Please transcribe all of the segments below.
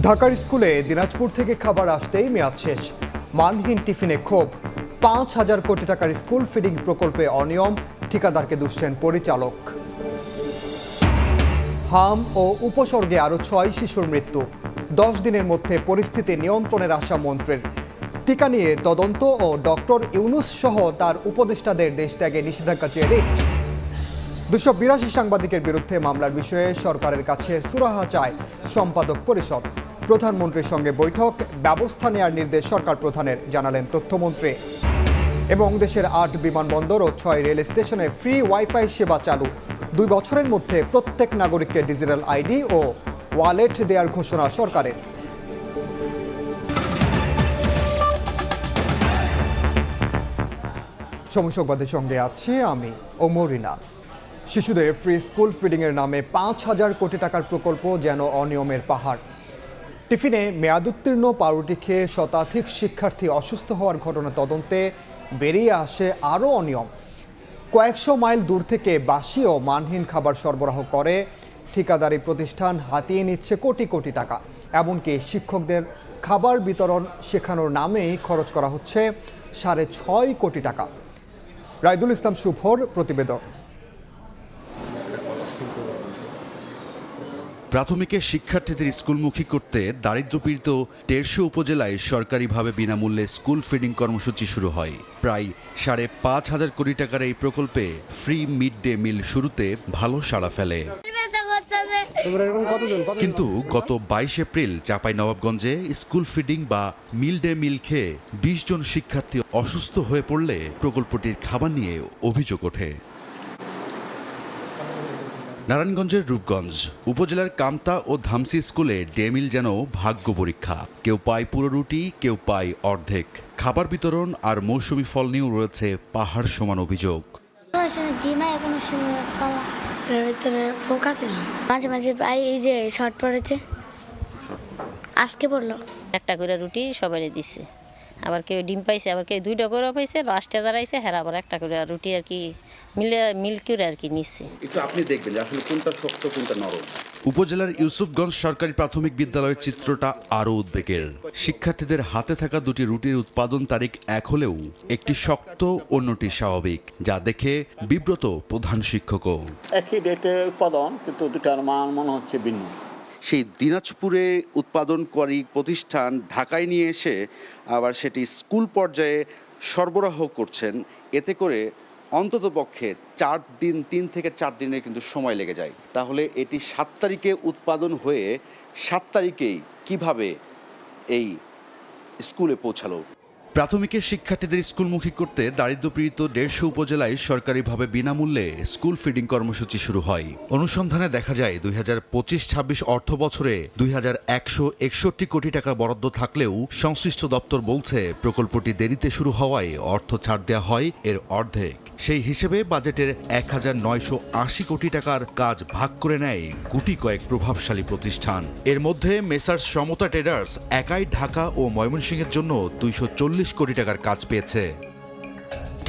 ঢাকার স্কুলে দিনাজপুর থেকে খাবার আসতেই মেয়াদ শেষ। মানহীন টিফিনে ক্ষোভ। ৫,০০০ কোটি টাকার স্কুল ফিডিং প্রকল্পে অনিয়ম, ঠিকাদারকে দুষছেন পরিচালক। হাম ও উপসর্গে আরও ৬ শিশুর মৃত্যু। ১০ দিনের মধ্যে পরিস্থিতি নিয়ন্ত্রণের আশা মন্ত্রীর। টিকা নিয়ে তদন্ত ও ডক্টর ইউনুস সহ তার উপদেষ্টাদের দেশ ত্যাগে নিষেধাজ্ঞা চেয়ে রিট। ২৮২ সাংবাদিকের বিরুদ্ধে মামলার বিষয়ে সরকারের কাছে সুরাহা চায় সম্পাদক পরিষদ। প্রধানমন্ত্রীর সঙ্গে বৈঠক, ব্যবস্থা নেওয়ার নির্দেশ সরকার প্রধানের, জানালেন তথ্যমন্ত্রী। এবং দেশের ৮ বিমানবন্দর ও ৬ রেল স্টেশনে ফ্রি ওয়াইফাই সেবা চালু। ২ বছরের মধ্যে প্রত্যেক নাগরিককে ডিজিটাল আইডি ও ওয়ালেট দেওয়ার ঘোষণা সরকারের। সময় সংবাদের সঙ্গে আছি আমি ওমরিনা। শিশুদের ফ্রি স্কুল ফিডিংয়ের নামে ৫,০০০ কোটি টাকার প্রকল্প যেন অনিয়মের পাহাড়। টিফিনে মেয়াদোত্তীর্ণ পাউরুটি খেয়ে শতাধিক শিক্ষার্থী অসুস্থ হওয়ার ঘটনা তদন্তে বেরিয়ে আসে আরও অনিয়ম। কয়েকশো মাইল দূর থেকে বাসি ও মানহীন খাবার সরবরাহ করে ঠিকাদারি প্রতিষ্ঠান হাতিয়ে নিচ্ছে কোটি কোটি টাকা। এমনকি শিক্ষকদের খাবার বিতরণ শেখানোর নামেই খরচ করা হচ্ছে ৬.৫ কোটি টাকা। রাইদুল ইসলাম শুভর প্রতিবেদন। প্রাথমিকে শিক্ষার্থীদের স্কুলমুখী করতে দারিদ্র্যপীড়িত ১৫০ উপজেলায় সরকারিভাবে বিনামূল্যে স্কুল ফিডিং কর্মসূচি শুরু হয়। প্রায় ৫,৫০০ কোটি টাকার এই প্রকল্পে ফ্রি মিড ডে মিল শুরুতে ভালো সাড়া ফেলে। কিন্তু গত ২২ এপ্রিল চাঁপাইনবাবগঞ্জে স্কুল ফিডিং বা মিল ডে মিল খেয়ে ২০ জন শিক্ষার্থী অসুস্থ হয়ে পড়লে প্রকল্পটির খাবার নিয়ে অভিযোগ ওঠে। নারায়ণগঞ্জের রূপগঞ্জ উপজেলার কামতা ও ধামসি স্কুলে ডে মিল যেন ভাগ্য পরীক্ষা। কেউ পায় পুরো রুটি, কেউ পায় অর্ধেক। খাবার বিতরণ আর মৌসুমি ফল নিয়েও রয়েছে পাহাড় সমান অভিযোগ। মাঝে মাঝে এই যে শর্ট পড়েছে, আজকে পড়লো একটা করে রুটি সবাই দিচ্ছে, আবার কেউ ডিম পাইছে, আবার কেউ 2টা করে পাইছে, লাস্টে দাঁড়াইছে হ্যাঁ আবার একটা করে রুটি আর কি মিল করে আর কি নিচ্ছে। একটু আপনি দেখবেন আসলে কোনটা শক্ত কোনটা নরম। উপজেলার ইউসুফগঞ্জ সরকারি প্রাথমিক বিদ্যালয়ের চিত্রটা আরও উদ্বেগের। শিক্ষার্থীদের হাতে থাকা দুটি রুটির উৎপাদন তারিখ এক হলেও একটি শক্ত, অন্যটি স্বাভাবিক, যা দেখে বিব্রত প্রধান শিক্ষকও। একই ডেটে উৎপাদন, কিন্তু দুটার মান মনে হচ্ছে ভিন্ন। সেই দিনাজপুরে উৎপাদনকারী প্রতিষ্ঠান ঢাকায় নিয়ে এসে আবার সেটি স্কুল পর্যায়ে সরবরাহ করছেন। এতে করে অন্ততপক্ষে 3 থেকে 4 দিনের কিন্তু সময় লেগে যায়। তাহলে এটি 7 তারিখে উৎপাদন হয়ে 7 তারিখেই কিভাবে এই স্কুলে পৌঁছালো? প্রাথমিকের শিক্ষার্থীদের স্কুলমুখী করতে দারিদ্র্যপীড়িত ১৫০ উপজেলায় সরকারিভাবে বিনামূল্যে স্কুল ফিডিং কর্মসূচি শুরু হয়। অনুসন্ধানে দেখা যায় ২০২৫-২৬ অর্থ বছরে ২,১৬১ কোটি টাকা বরাদ্দ থাকলেও সংশ্লিষ্ট দপ্তর বলছে প্রকল্পটি দেরিতে শুরু হওয়ায় অর্থ ছাড় দেওয়া হয় এর অর্ধেক। সেই হিসেবে বাজেটের ১,৯৮০ কোটি টাকার কাজ ভাগ করে নেয় গুটি কয়েক প্রভাবশালী প্রতিষ্ঠান। এর মধ্যে মেসার্স সমতা ট্রেডার্স একাই ঢাকা ও ময়মনসিংহের জন্য ২৪০ কোটি টাকার কাজ পেয়েছে।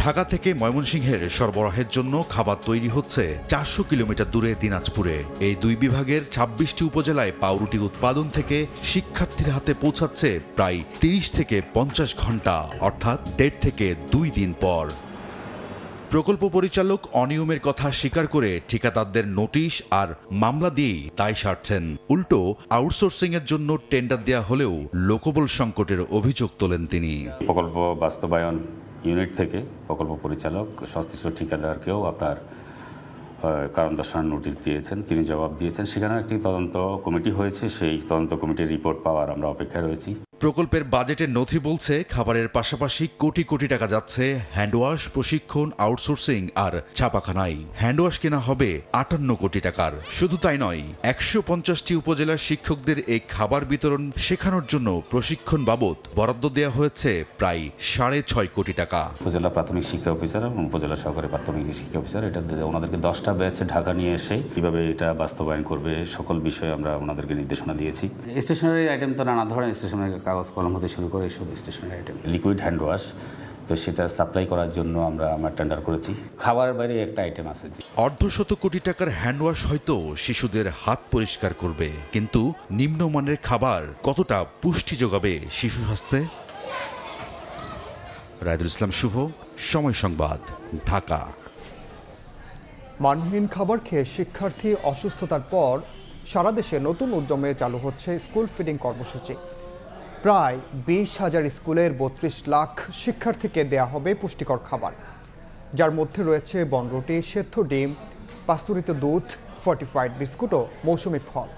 ঢাকা থেকে ময়মনসিংহের সরবরাহের জন্য খাবার তৈরি হচ্ছে ৪০০ কিলোমিটার দূরে দিনাজপুরে। এই দুই বিভাগের ২৬টি উপজেলায় পাউরুটি উৎপাদন থেকে শিক্ষার্থীর হাতে পৌঁছাচ্ছে প্রায় ৩০ থেকে ৫০ ঘন্টা, অর্থাৎ ১.৫ থেকে ২ দিন পর। প্রকল্প পরিচালক অনিয়মের কথা স্বীকার করে ঠিকাদারদের নোটিশ আর মামলা দিয়েই দায় সারছেন। উল্টো আউটসোর্সিংয়ের জন্য টেন্ডার দেওয়া হলেও লোকবল সংকটের অভিযোগ তোলেন তিনি। প্রকল্প বাস্তবায়ন ইউনিট থেকে প্রকল্প পরিচালক সংশ্লিষ্ট ঠিকাদারকেও আপনার কারণ দর্শানোর নোটিশ দিয়েছেন, তিনি জবাব দিয়েছেন। সেখানে একটি তদন্ত কমিটি হয়েছে, সেই তদন্ত কমিটির রিপোর্ট পাওয়ার আমরা অপেক্ষায় রয়েছি। প্রকল্পের বাজেটের নথি বলছে খাবারের পাশাপাশি কোটি কোটি টাকা যাচ্ছে হ্যান্ডওয়াশ, প্রশিক্ষণ, আউটসোর্সিং আর ছাপাখানায়। হ্যান্ডওয়াশ কেনা হবে ৫৮ কোটি টাকার। শুধু তাই নয়, ১৫০টি উপজেলার শিক্ষকদের এই খাবার বিতরণ শেখানোর জন্য প্রশিক্ষণ বাবদ বরাদ্দ দেওয়া হয়েছে প্রায় ৬.৫ কোটি টাকা। উপজেলা প্রাথমিক শিক্ষা অফিসার এবং উপজেলা সহকারী প্রাথমিক শিক্ষা অফিসার এটা ওনাদেরকে 10টা ব্যাচ ঢাকা নিয়ে এসে কীভাবে এটা বাস্তবায়ন করবে সকল বিষয়ে আমরা ওনাদেরকে নির্দেশনা দিয়েছি। স্টেশনারি আইটেম তো নানা ধরনের, স্টেশনারি কাগজ কলম হতে শুরু করে এইসব stationery item, liquid hand wash, তো সেটা সাপ্লাই করার জন্য আমরা টেন্ডার করেছি। খাবারের বাইরে একটা আইটেম আছে। অর্ধশত কোটি টাকার হ্যান্ডওয়াশ হয়তো শিশুদের হাত পরিষ্কার করবে, কিন্তু নিম্নমানের খাবার কতটা পুষ্টি যোগাবে শিশু স্বাস্থ্যে? রায়দুল ইসলাম শুভ, সময় সংবাদ, ঢাকা। মানহীন খাবার খেয়ে শিক্ষার্থী অসুস্থতার পর সারা দেশে নতুন উদ্যমে চালু হচ্ছে স্কুল ফিডিং কর্মসূচি। প্রায় 20,000 স্কুলের 32 লাখ শিক্ষার্থীকে দেয়া হবে পুষ্টিকর খাবার, যার মধ্যে রয়েছে বনরুটি, সেদ্ধ ডিম, পাস্তুরিত দুধ, ফর্টিফাইড বিস্কুট ও মৌসুমি ফল।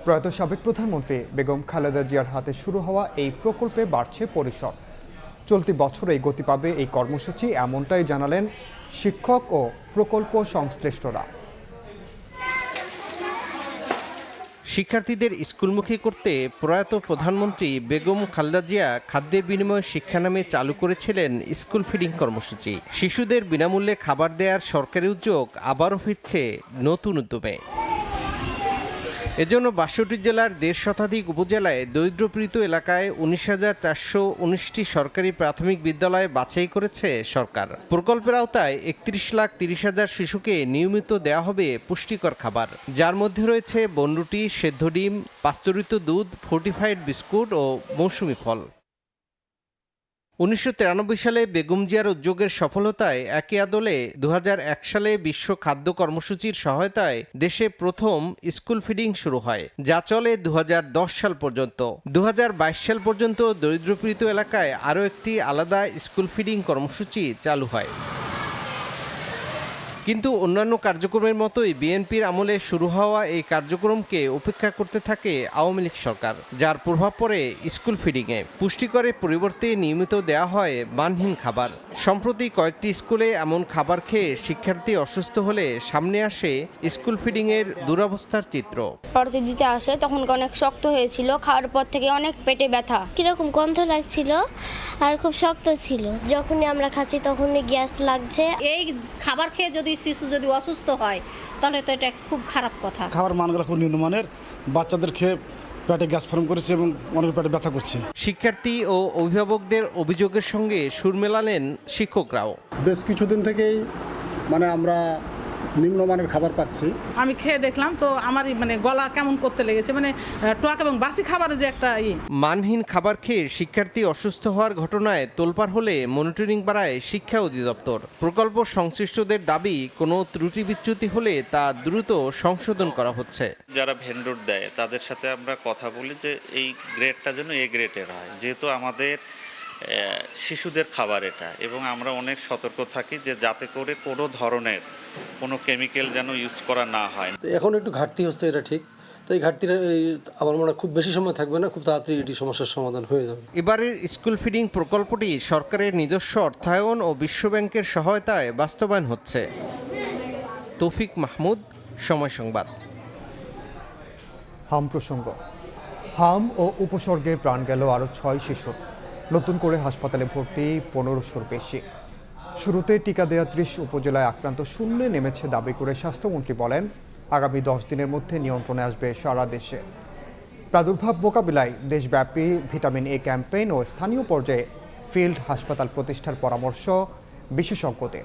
প্রয়াত সাবেক প্রধানমন্ত্রী বেগম খালেদা জিয়ার হাতে শুরু হওয়া এই প্রকল্পে বাড়ছে পরিসর। চলতি বছরেই গতি পাবে এই কর্মসূচি, এমনটাই জানালেন শিক্ষক ও প্রকল্প সংশ্লিষ্টরা। শিক্ষার্থীদের স্কুলমুখী করতে প্রয়াত প্রধানমন্ত্রী বেগম খালেদা জিয়া খাদ্যের বিনিময়ে শিক্ষা নামে চালু করেছিলেন স্কুল ফিডিং কর্মসূচি। শিশুদের বিনামূল্যে খাবার দেওয়ার সরকারি উদ্যোগ আবারও ফিরছে নতুন উদ্যমে। এজন্য 62 জেলার 1.5 শতাধিক উপজেলায় দরিদ্রপীড়িত এলাকায় 19,419টি সরকারি প্রাথমিক বিদ্যালয় বাছাই করেছে সরকার। প্রকল্পের আওতায় 31,30,000 শিশুকে নিয়মিত দেওয়া হবে পুষ্টিকর খাবার, যার মধ্যে রয়েছে বনরুটি, সেদ্ধ ডিম, পাস্তুরিত দুধ, ফর্টিফাইড বিস্কুট ও মৌসুমি ফল। 1993 সালে বেগম জিয়ার উদ্যোগের সফলতায় একই আদলে 2001 সালে বিশ্ব খাদ্য কর্মসূচির সহায়তায় দেশে প্রথম স্কুল ফিডিং শুরু হয়, যা চলে 2010 সাল পর্যন্ত। 2022 সাল পর্যন্ত দরিদ্রপীড়িত এলাকায় আরও একটি আলাদা স্কুল ফিডিং কর্মসূচি চালু হয়। কিন্তু অন্যান্য কার্যক্রমের মতোই বিএনপির আমলে শুরু হওয়া এই কার্যক্রমকে উপেক্ষা করতে থাকে আওয়ামী লীগ সরকার, যার প্রভাব পড়ে স্কুল ফিডিংয়ে। পুষ্টিকরের পরিবর্তে নিয়মিত দেওয়া হয় মানহীন খাবার। সম্প্রতি কয়েকটি স্কুলে এমন খাবার খেয়ে শিক্ষার্থী অসুস্থ হলে সামনে আসে স্কুল ফিডিংয়ের দুরবস্থার চিত্র। পড়তে দিতে আসে তখন অনেক শক্ত হয়েছিল, খাওয়ার পর থেকে অনেক পেটে ব্যথা, কিরকম গন্ধ লাগছিল আর খুব শক্ত ছিল। যখনই আমরা খাচ্ছি তখনই গ্যাস লাগছে। এই খাবার খেয়ে যদি শিশু যদি অসুস্থ হয় তাহলে তো এটা খুব খারাপ কথা। খাবার মানগুলো খুব নিম্নমানের, বাচ্চাদের খেয়ে পেটে গ্যাস ফর্ম করেছে এবং অনেক পেটে ব্যথা করছে। শিক্ষার্থী ও অভিভাবকদের অভিযোগের সঙ্গে সুর মেলালেন শিক্ষকরাও। বেশ কিছুদিন থেকেই আমরা নিম্নমানের খাবার পাচ্ছি। আমি খেয়ে দেখলাম তো আমারই গলা কেমন করতে লেগেছে, টক এবং বাসি খাবারের যে একটা মানহীন খাবার খেয়ে শিক্ষার্থী অসুস্থ হওয়ার ঘটনায় তোলপাড় হলে মনিটরিং বাড়ায় শিক্ষা অধিদপ্তর। প্রকল্প সংশ্লিষ্টদের দাবি, কোনো ত্রুটি বিচ্যুতি হলে তা দ্রুত সংশোধন করা হচ্ছে। যারা ভেন্ডর দেয় তাদের সাথে আমরা কথা বলি যে এই গ্রেডটা যেন এ গ্রেডের হয়, যেহেতু আমাদের শিশুদের খাবার এটা, এবং আমরা অনেক সতর্ক থাকি যে যাতে করে কোনো ধরনের কোনো কেমিক্যাল যেন ইউজ করা না হয়। এখন একটু ঘাটতি হচ্ছে, এটা ঠিক। তো এই ঘাটতিটা আমার মনে হয় খুব বেশি সময় থাকবে না, খুব তাড়াতাড়ি এটি সমস্যার সমাধান হয়ে যাবে। এবারের স্কুল ফিডিং প্রকল্পটি সরকারের নিজস্ব অর্থায়ন ও বিশ্বব্যাংকের সহায়তায় বাস্তবায়ন হচ্ছে। তৌফিক মাহমুদ, সময় সংবাদ। হাম প্রসঙ্গ। হাম ও উপসর্গে প্রাণ গেল আরও 6 শিশু। নতুন করে হাসপাতালে ভর্তি 1500-র বেশি। শুরুতে টিকা দেওয়া 30 উপজেলায় আক্রান্ত শূন্যে নেমেছে দাবি করে স্বাস্থ্যমন্ত্রী বলেন, আগামী 10 দিনের মধ্যে নিয়ন্ত্রণে আসবে সারা দেশে। প্রাদুর্ভাব মোকাবিলায় দেশব্যাপী ভিটামিন এ ক্যাম্পেইন ও স্থানীয় পর্যায়ে ফিল্ড হাসপাতাল প্রতিষ্ঠার পরামর্শ বিশেষজ্ঞদের।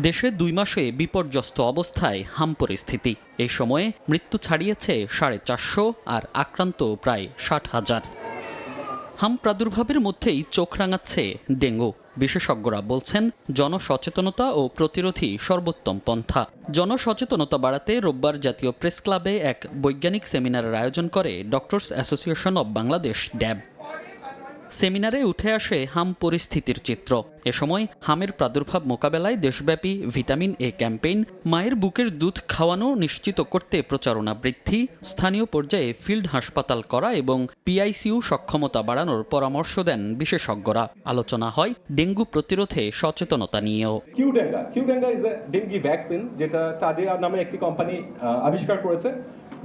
দেশে 2 মাসে বিপর্যস্ত অবস্থায় হাম পরিস্থিতি। এই সময়ে মৃত্যু ছাড়িয়েছে 450 আর আক্রান্ত প্রায় 60,000। হাম প্রাদুর্ভাবের মধ্যেই চোখ রাঙাচ্ছে ডেঙ্গু। বিশেষজ্ঞরা বলছেন, জনসচেতনতা ও প্রতিরোধী সর্বোত্তম পন্থা। জনসচেতনতা বাড়াতে রোববার জাতীয় প্রেস ক্লাবে এক বৈজ্ঞানিক সেমিনারের আয়োজন করে ডক্টরস অ্যাসোসিয়েশন অব বাংলাদেশ, ড্যাব। সেমিনারে উঠে আসে হাম পরিস্থিতির চিত্র। এ সময় হামের প্রাদুর্ভাব মোকাবেলায় দেশব্যাপী ভিটামিন এ ক্যাম্পেইন, মায়ের বুকের দুধ খাওয়ানো নিশ্চিত করতে প্রচারণা বৃদ্ধি, স্থানীয় পর্যায়ে ফিল্ড হাসপাতাল করা এবং পিআইসিইউ সক্ষমতা বাড়ানোর পরামর্শ দেন বিশেষজ্ঞরা। আলোচনা হয় ডেঙ্গু প্রতিরোধে সচেতনতা নিয়েও। Qdenga is a dengue vaccine, যেটা টাডিয়া নামে একটি কোম্পানি আবিষ্কার করেছে।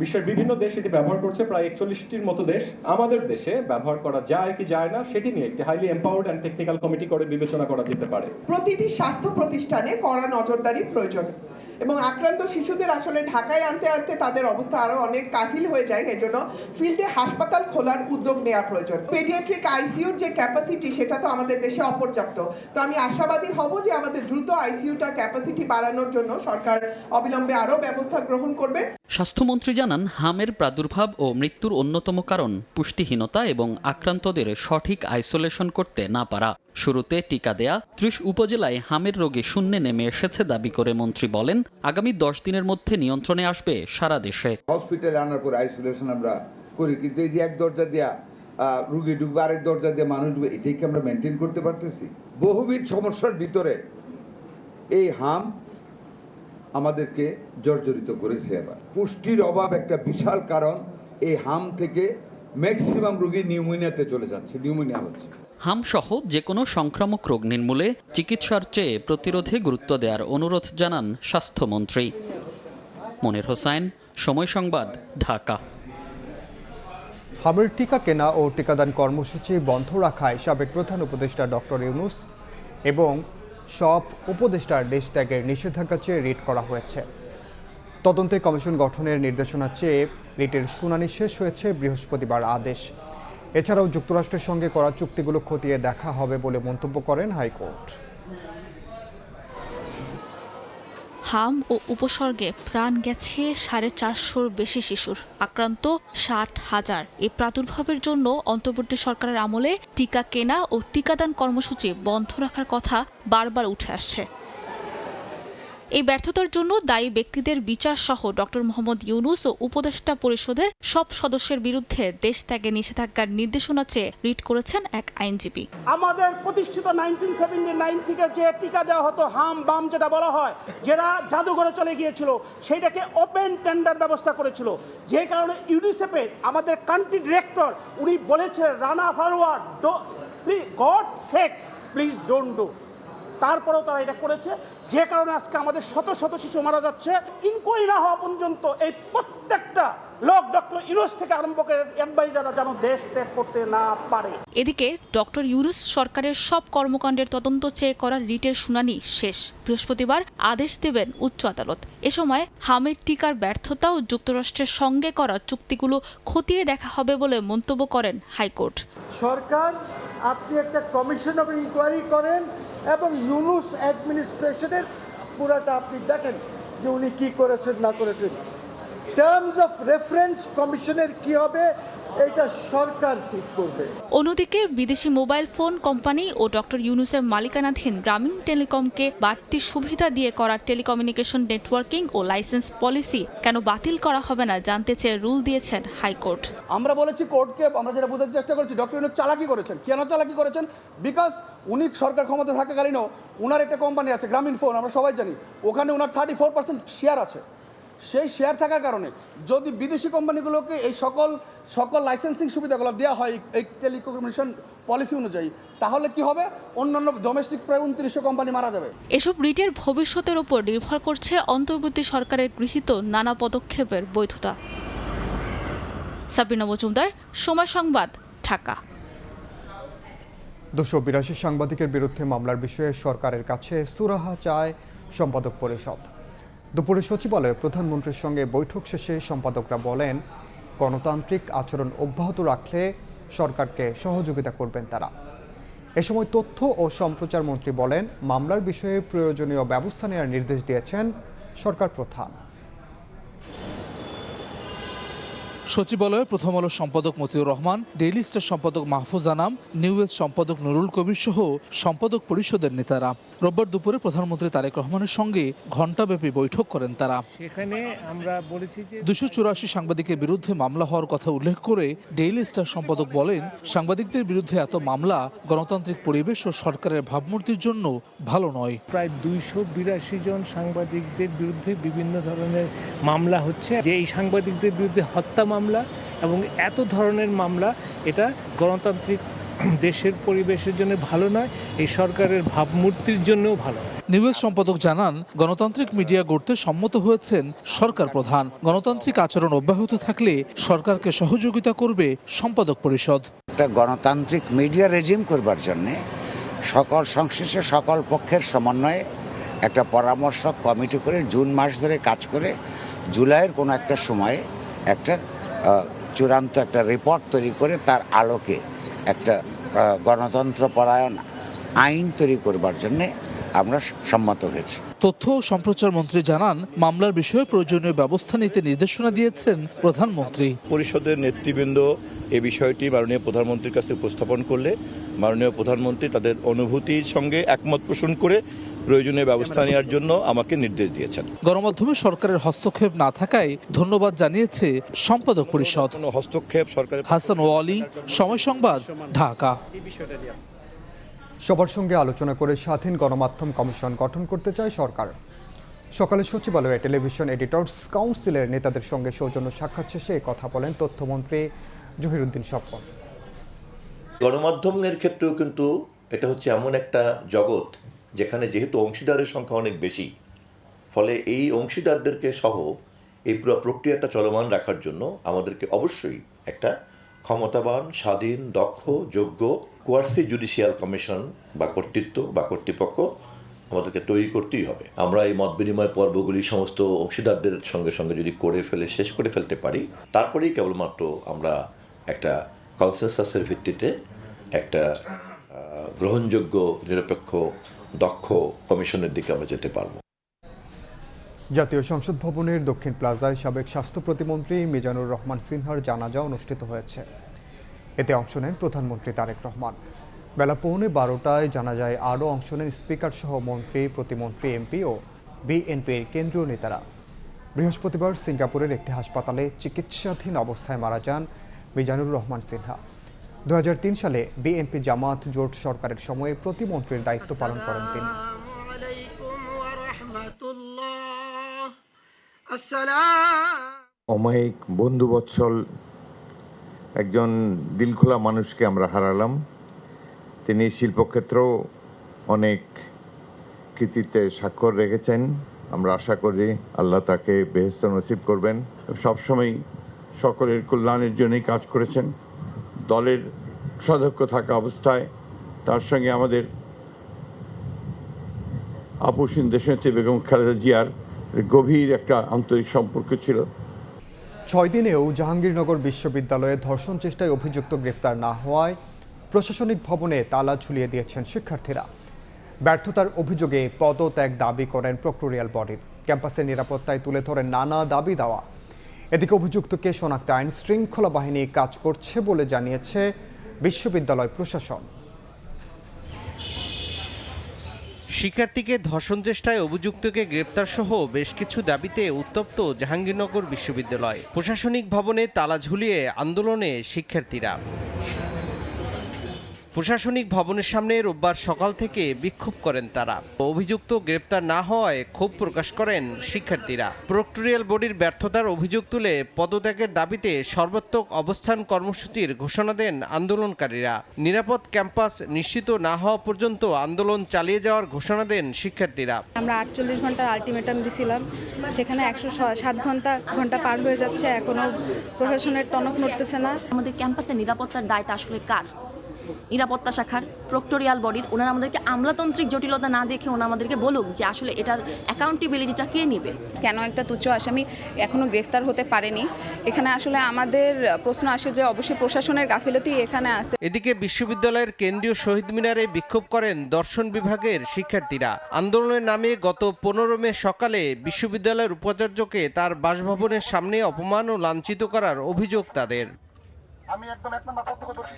বিশ্বের বিভিন্ন দেশ এটি ব্যবহার করছে, প্রায় 41টির মতো দেশ। আমাদের দেশে ব্যবহার করা যায় কি যায় না সেটি নিয়ে একটি highly empowered and technical committee করে বিবেচনা করা যেতে পারে। প্রতিটি স্বাস্থ্য প্রতিষ্ঠানে কড়া নজরদারি প্রয়োজন এবং আক্রান্ত শিশুদের আসলে ঢাকায় আনতে আনতে তাদের অবস্থা আরো অনেক কাহিল হয়ে যায়। এজন্য ফিল্ডে হাসপাতাল খোলার উদ্যোগ নেওয়া প্রয়োজন। পেডিয়াট্রিক আইসিইউর যে ক্যাপাসিটি সেটা তো আমাদের দেশে অপর্যাপ্ত। তো আমি আশাবাদী হব যে আমাদের দ্রুত আইসিইউটা ক্যাপাসিটি বাড়ানোর জন্য সরকার অবিলম্বে আরো ব্যবস্থা গ্রহণ করবে। স্বাস্থ্যমন্ত্রী জানান, হামের প্রাদুর্ভাব ও মৃত্যুর অন্যতম কারণ পুষ্টিহীনতা এবং আক্রান্তদের সঠিক আইসোলেশন করতে না পারা। শুরুতে টিকা দেয়া 30 উপজেলায় হামের রোগী শূন্যে নেমে এসেছে দাবি করে মন্ত্রী বলেন, আগামী 10 দিনের মধ্যে নিয়ন্ত্রণে আসবে সারা দেশে। হসপিটালে আনার পর আইসোলেশন আমরা করি, কিন্তু এই যে এক দরজা দেয়া রুগী ঢুকবে, আরেক দরজা দিয়ে মানুষ ঢুকবে, এটাই কি আমরা মেনটেন করতে পারতেছি? বহুবিধ সমস্যার ভিতরে এই হাম আমাদেরকে জর্জরিত করেছে। এবার পুষ্টির অভাব একটা বিশাল কারণ। এই হাম থেকে ম্যাক্সিমাম রোগী নিউমোনিয়াতে চলে যাচ্ছে, নিউমোনিয়া হচ্ছে। হাম সহ যে কোনো সংক্রামক রোগ নির্মূলে চিকিৎসার চেয়ে প্রতিরোধে গুরুত্ব দেওয়ার অনুরোধ জানান স্বাস্থ্যমন্ত্রী। মনির হোসাইন, সময় সংবাদ, ঢাকা। হামের টিকা কেনা ও টিকাদান কর্মসূচি বন্ধ রাখায় সাবেক প্রধান উপদেষ্টা ডক্টর ইউনূস এবং সব উপদেষ্টার দেশ ত্যাগের নিষেধাজ্ঞা চেয়ে রিট করা হয়েছে। তদন্তে কমিশন গঠনের নির্দেশনা চেয়ে রিটের শুনানি শেষ হয়েছে বৃহস্পতিবার আদেশ। এছাড়াও যুক্তরাষ্ট্রের সঙ্গে করা চুক্তিগুলো খতিয়ে দেখা হবে বলে মন্তব্য করেন হাইকোর্ট। হাম ও উপসর্গে প্রাণ গেছে 450-র বেশি শিশুর, আক্রান্ত 60,000। এই প্রাদুর্ভাবের জন্য অন্তর্বর্তী সরকারের আমলে টিকা কেনা ও টিকাদান কর্মসূচি বন্ধ রাখার কথা বারবার উঠে আসছে। এই ব্যর্থতার জন্য দায়ী ব্যক্তিদের বিচার সহ ডক্টর মোহাম্মদ ইউনূস ও উপদেষ্টা পরিষদের সব সদস্যের বিরুদ্ধে দেশ ত্যাগে নিষেধাজ্ঞার নির্দেশনা চেয়ে রিট করেছেন এক আইনজীবী। আমাদের প্রতিষ্ঠিত 1979 থেকে যে টিকা দেওয়া হতো, হাম বাম যেটা বলা হয়, যেটা জাদুঘরে চলে গিয়েছিল, সেইটাকে ওপেন টেন্ডার ব্যবস্থা করেছিল। যে কারণে ইউনিসেফের আমাদের কান্ট্রি ডিরেক্টর উনি বলেছে, Rana forward, God sake please don't do. তারপরেও তারা এটা করেছে, যে কারণে আজকে আমাদের শত শত শিশু মারা যাচ্ছে। ইনকোয়ারি না হওয়া পর্যন্ত এই প্রত্যেকটা লোক ডক্টর ইউনূস থেকে আরম্ভ করে অ্যাডভাইজাররা যেন দেশ ত্যাগ করতে না পারে। এদিকে ডক্টর ইউনূস সরকারের সব কর্মকাণ্ডের তদন্ত চেয়ে করা রিটের শুনানি শেষ। বৃহস্পতিবার আদেশ দেবেন উচ্চ আদালত। এ সময় হামের টিকার ব্যর্থতা ও যুক্তরাষ্ট্রের সঙ্গে করা চুক্তিগুলো খতিয়ে দেখা হবে বলে মন্তব্য করেন হাইকোর্ট। সরকার, আপনি একটা কমিশন অফ ইনকোয়ারি করেন এবং ইউনূস অ্যাডমিনিস্ট্রেশনের পুরাটা আপনি দেখেন যে উনি কী করেছেন না করেছেন। টার্মস অফ রেফারেন্স কমিশনের কি হবে এটা সরকার ঠিক করবে। অন্যদিকে বিদেশি মোবাইল ফোন কোম্পানি ও ডক্টর ইউনূসের মালিকানাধীন গ্রামীণ টেলিকমকে বাড়তি সুবিধা দিয়ে করা টেলিকমিউনিকেশন নেটওয়ার্কিং ও লাইসেন্স পলিসি কেন বাতিল করা হবে না জানতে চেয়ে রুল দিয়েছেন হাইকোর্ট। আমরা বলেছি কোর্টকে, আমরা যেটা বোঝাতে চেষ্টা করছি, ডক্টর ইউনূস চালাকি করেছেন। কেন চালাকি করেছেন? বিকজ উনি সরকার ক্ষমতা থাকাকালীনও উনার একটা কোম্পানি আছে গ্রামীণ ফোন, আমরা সবাই জানি, ওখানে ওনার 34% শেয়ার আছে। সেই শেয়ার থাকার কারণে যদি বিদেশি কোম্পানিগুলোকে এই সকল লাইসেন্সিং সুবিধাগুলো দেওয়া হয় এই টেলিকমিউনিকেশন পলিসি অনুযায়ী, তাহলে কি হবে? অন্যান্য ডোমেস্টিক প্রায় 2900 কোম্পানি মারা যাবে। এসব রিটের ভবিষ্যতের উপর নির্ভর করছে অন্তর্বর্তী সরকারের গৃহীত নানা পদক্ষেপের বৈধতা। সাবিনা মজুমদার, সময় সংবাদ, ঢাকা। 282 সাংবাদিকের বিরুদ্ধে মামলার বিষয়ে সরকারের কাছে সুরাহা চায় সম্পাদক পরিষদ। দুপুরে সচিবালয়ে প্রধানমন্ত্রীর সঙ্গে বৈঠক শেষে সম্পাদকরা বলেন, গণতান্ত্রিক আচরণ অব্যাহত রাখলে সরকারকে সহযোগিতা করবেন তারা। এ সময় তথ্য ও সম্প্রচার মন্ত্রী বলেন, মামলার বিষয়ে প্রয়োজনীয় ব্যবস্থা নেওয়ার নির্দেশ দিয়েছেন সরকার প্রধান। সচিবালয়ে প্রথম আলো সম্পাদক মতিউর রহমান, ডেইলি স্টার সম্পাদক মাহফুজ আনাম, নিউ ওয়েজ সম্পাদক নুরুল কবির সহ সম্পাদক পরিষদের নেতারা রোববার দুপুরে প্রধানমন্ত্রী তারেক রহমানের সঙ্গে ঘণ্টাব্যাপী বৈঠক করেন তারা। সেখানে আমরা বলেছি যে 284 সাংবাদিকের বিরুদ্ধে মামলা হওয়ার কথা উল্লেখ করে ডেইলি স্টার সম্পাদক বলেন, সাংবাদিকদের বিরুদ্ধে এত মামলা গণতান্ত্রিক পরিবেশ ও সরকারের ভাবমূর্তির জন্য ভালো নয়। প্রায় 282 জন সাংবাদিকদের বিরুদ্ধে বিভিন্ন ধরনের মামলা হচ্ছে, যে এই সাংবাদিকদের বিরুদ্ধে হত্যা মামলা এবং এত ধরনের মামলা, এটা গণতান্ত্রিক দেশের পরিবেশের জন্য ভালো নয়, এই সরকারের ভাবমূর্তির জন্যও ভালো নয়। নিউজ সম্পাদক জানান, গণতান্ত্রিক মিডিয়া গড়তে সম্মত হয়েছেন সরকার প্রধান। গণতান্ত্রিক আচরণ অব্যাহত থাকলে সরকারকে সহযোগিতা করবে সম্পাদক পরিষদ। একটা গণতান্ত্রিক মিডিয়া রেজিম করবার জন্য সকল সংশ্লিষ্ট সকল পক্ষের সমন্বয়ে একটা পরামর্শক কমিটি করে জুন মাস ধরে কাজ করে জুলাইয়ের কোনো একটা সময়ে একটা চূড়ান্ত একটা রিপোর্ট তৈরি করে তার আলোকে একটা গণতন্ত্র পরায়ণ আইন তৈরি করবার জন্যে আমরা সম্মত হয়েছি। তথ্য ও সম্প্রচার মন্ত্রী জানান, মামলার বিষয়ে প্রয়োজনীয় ব্যবস্থা নিতে নির্দেশনা দিয়েছেন প্রধানমন্ত্রী। পরিষদের নেতৃবৃন্দ এই বিষয়টি মাননীয় প্রধানমন্ত্রীর কাছে উপস্থাপন করলে মাননীয় প্রধানমন্ত্রী তাদের অনুভূতির সঙ্গে একমত পোষণ করে প্রয়োজনীয় ব্যবস্থা নেওয়ার জন্য আমাকে নির্দেশ দিয়েছেন। গণমাধ্যমে সরকারের হস্তক্ষেপ না থাকায় ধন্যবাদ জানিয়েছে সম্পাদক পরিষদ। হস্তক্ষেপ সরকারের। হাসান ওয়ালি, সময় সংবাদ, ঢাকা। সবার সঙ্গে আলোচনা করে স্বাধীন গণমাধ্যম কমিশন গঠন করতে চায় সরকার। সকালে সচিবালয়ে টেলিভিশন এডিটর্স কাউন্সিলের নেতাদের সঙ্গে সৌজন্য সাক্ষাৎ শেষে কথা বলেন তথ্যমন্ত্রী জহিরুদ্দিন স্বপন। গণমাধ্যমের ক্ষেত্রেও কিন্তু এটা হচ্ছে এমন একটা জগৎ যেখানে যেহেতু অংশীদারের সংখ্যা অনেক বেশি, ফলে এই অংশীদারদেরকে সহ এই পুরো প্রক্রিয়াটা চলমান রাখার জন্য আমাদেরকে অবশ্যই একটা ক্ষমতাবান, স্বাধীন, দক্ষ, যোগ্য কোয়ার্সি জুডিশিয়াল কমিশন বা কর্তৃত্ব বা কর্তৃপক্ষ আমাদেরকে তৈরি করতেই হবে। আমরা এই মত বিনিময় পর্বগুলি সমস্ত অংশীদারদের সঙ্গে সঙ্গে যদি শেষ করে ফেলতে পারি, তারপরেই কেবলমাত্র আমরা একটা কনসেনসাসের ভিত্তিতে একটা গ্রহণযোগ্য, নিরপেক্ষ, দক্ষ কমিশনের দিকে আমরা যেতে পারব। জাতীয় সংসদ ভবনের দক্ষিণ প্লাজায় সাবেক স্বাস্থ্য প্রতিমন্ত্রী মিজানুর রহমান সিনহার জানাজা অনুষ্ঠিত হয়েছে। এতে অংশ নেন প্রধানমন্ত্রী তারেক রহমান। বেলা 11:15টায় জানাজায় আরও অংশ নেন স্পিকার সহ মন্ত্রী, প্রতিমন্ত্রী, এমপি ও বিএনপির কেন্দ্রীয় নেতারা। বৃহস্পতিবার সিঙ্গাপুরের একটি হাসপাতালে চিকিৎসাধীন অবস্থায় মারা যান মিজানুর রহমান সিনহা। 2003 সালে বিএনপি জামাত জোট সরকারের সময়ে প্রতিমন্ত্রীর দায়িত্ব পালন করেন তিনি। অমায়িক বন্ধুবৎসল একজন দিলখোলা মানুষকে আমরা হারালাম। তিনি শিল্পক্ষেত্রেও অনেক কৃতিত্বের স্বাক্ষর রেখেছেন। আমরা আশা করি আল্লাহ তাকে বেহেশত নসিব করবেন। সবসময় সকলের কল্যাণের জন্যই কাজ করেছেন। দলের সদস্য থাকা অবস্থায় তার সঙ্গে আমাদের আপুসিন দেশনেত্রী বেগম খালেদা জিয়ার গভীর একটা আন্তরিক সম্পর্ক ছিল। 6 দিনেও জাহাঙ্গীরনগর বিশ্ববিদ্যালয়ে ধর্ষণ চেষ্টায় অভিযুক্ত গ্রেফতার না হওয়ায় প্রশাসনিক ভবনে তালা ঝুলিয়ে দিয়েছেন শিক্ষার্থীরা। ব্যর্থতার অভিযোগে পদত্যাগ দাবি করেন প্রক্টোরিয়াল বডির। ক্যাম্পাসের নিরাপত্তায় তুলে ধরেন নানা দাবি দেওয়া। এদিকে অভিযুক্তকে শনাক্তে আইন শৃঙ্খলা বাহিনী কাজ করছে বলে জানিয়েছে বিশ্ববিদ্যালয় প্রশাসন। শিক্ষার্থীকে ধর্ষণ চেষ্টায় অভিযুক্তকে গ্রেপ্তার সহ বেশ কিছু দাবিতে উত্তপ্ত জাহাঙ্গীরনগর বিশ্ববিদ্যালয়। প্রশাসনিক ভবনে তালা ঝুলিয়ে আন্দোলনে শিক্ষার্থীরা। প্রশাসনিক ভবনের সামনে রোববার সকাল থেকে বিক্ষোভ করেন তারা। অভিযুক্ত গ্রেপ্তার না হওয়ায় ক্ষোভ প্রকাশ করেন শিক্ষার্থীরা। প্রক্টোরিয়াল বডির ব্যর্থতার অভিযোগ তুলে পদত্যাগের দাবিতে সর্বাত্মক অবস্থান কর্মসূচির ঘোষণা দেন আন্দোলনকারীরা। নিরাপদ ক্যাম্পাস নিশ্চিত না হওয়া পর্যন্ত আন্দোলন চালিয়ে যাওয়ার ঘোষণা দেন শিক্ষার্থীরা। আমরা 48 ঘন্টার আলটিমেটাম দিছিলাম, সেখানে 107 ঘন্টা পার হয়ে যাচ্ছে, এখনো প্রশাসনের টনক নড়তেছে না। আমাদের ক্যাম্পাসের নিরাপত্তার দায়টা আসলে কার? নিরাপত্তা শাখার, প্রক্টোরিয়াল বডির। ওনারা আমাদেরকে আমলাতান্ত্রিক জটিলতা না দেখে ওনারা আমাদেরকে বলুক যে আসলে এটার অ্যাকাউন্টেবিলিটিটা কে নেবে। কেন একটা তুচ্ছ আসামি এখনো গ্রেফতার হতে পারেনি, এখানে আসলে আমাদের প্রশ্ন আসে যে অবশ্যই প্রশাসনের গাফিলতি এখানে আছে। এদিকে বিশ্ববিদ্যালয়ের কেন্দ্রীয় শহীদ মিনারে বিক্ষোভ করেন দর্শন বিভাগের শিক্ষার্থীরা। আন্দোলনের নামে গত 15 মে সকালে বিশ্ববিদ্যালয়ের উপাচার্যকে তার বাসভবনের সামনে অপমান ও লাঞ্ছিত করার অভিযোগ তাদের।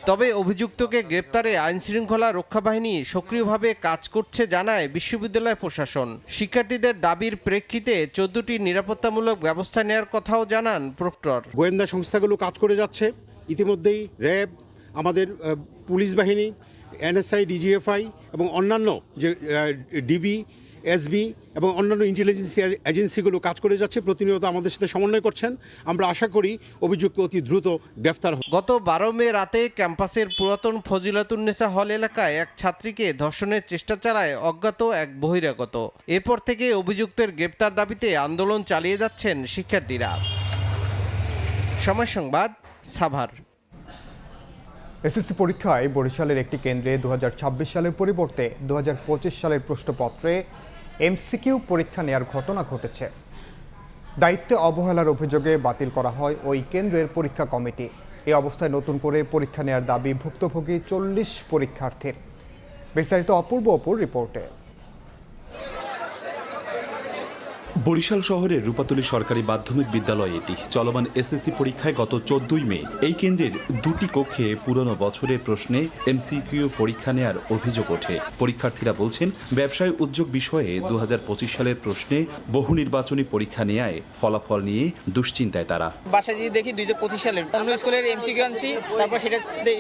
তবে অভিযুক্তকে গ্রেপ্তারে আইনশৃঙ্খলা রক্ষা বাহিনী সক্রিয়ভাবে কাজ করছে জানায় বিশ্ববিদ্যালয় প্রশাসন। শিক্ষার্থীদের দাবির প্রেক্ষিতে 14টি নিরাপত্তামূলক ব্যবস্থা নেওয়ার কথাও জানান প্রক্টর। গোয়েন্দা সংস্থাগুলো কাজ করে যাচ্ছে। ইতিমধ্যেই র্যাব, আমাদের পুলিশ বাহিনী, এনএসআই, ডিজিএফআই এবং অন্যান্য যে ডিবি, এসবি এবং অন্যান্য ইন্টেলিজেন্স এজেন্সিগুলো কাজ করে যাচ্ছে, প্রতিনিয়ত আমাদের সাথে সমন্বয় করছেন। আমরা আশা করি অভিযুক্ত অতি দ্রুত গ্রেফতার হবে। গত 12 মে রাতে ক্যাম্পাসের পুরাতন ফজিলাতুন্নেসা হল এলাকায় এক ছাত্রীকে ধর্ষণের চেষ্টা চালায় অজ্ঞাত এক বহিরাগত। এরপর থেকে অভিযুক্তের গ্রেপ্তার দাবিতে আন্দোলন চালিয়ে যাচ্ছেন শিক্ষার্থীরা। সময় সংবাদ, সাভার। এসএসসি পরীক্ষায় বরিশালের একটি কেন্দ্রে 2026 সালের পরিবর্তে 2025 সালের প্রশ্নপত্রে এমসিকিউ পরীক্ষা নেয়ার ঘটনা ঘটেছে। দায়িত্বে অবহেলার অভিযোগে বাতিল করা হয় ওই কেন্দ্রের পরীক্ষা কমিটি। এই অবস্থায় নতুন করে পরীক্ষা নেয়ার দাবি ভুক্তভোগী 40 পরীক্ষার্থীর। বিস্তারিত অপূর্ব অপুর রিপোর্টে। বরিশাল শহরের রূপাতলী সরকারি মাধ্যমিক বিদ্যালয় এটি। চলমান এসএসসি পরীক্ষায় গত 14 মে এই কেন্দ্রের দুটি কক্ষে পুরনো বছরের প্রশ্নে এমসিকিউ পরীক্ষা নেয়ার অভিযোগ ওঠে। পরীক্ষার্থীরা বলছেন, ব্যবসায় উদ্যোগ বিষয়ে 2025 সালের প্রশ্নে বহু নির্বাচনী পরীক্ষা নেয়ায় ফলাফল নিয়ে দুশ্চিন্তায় তারা। বাসায় যদি দেখি 2025 সালের অন্য স্কুলের এমসিকিউ আনছি, তারপর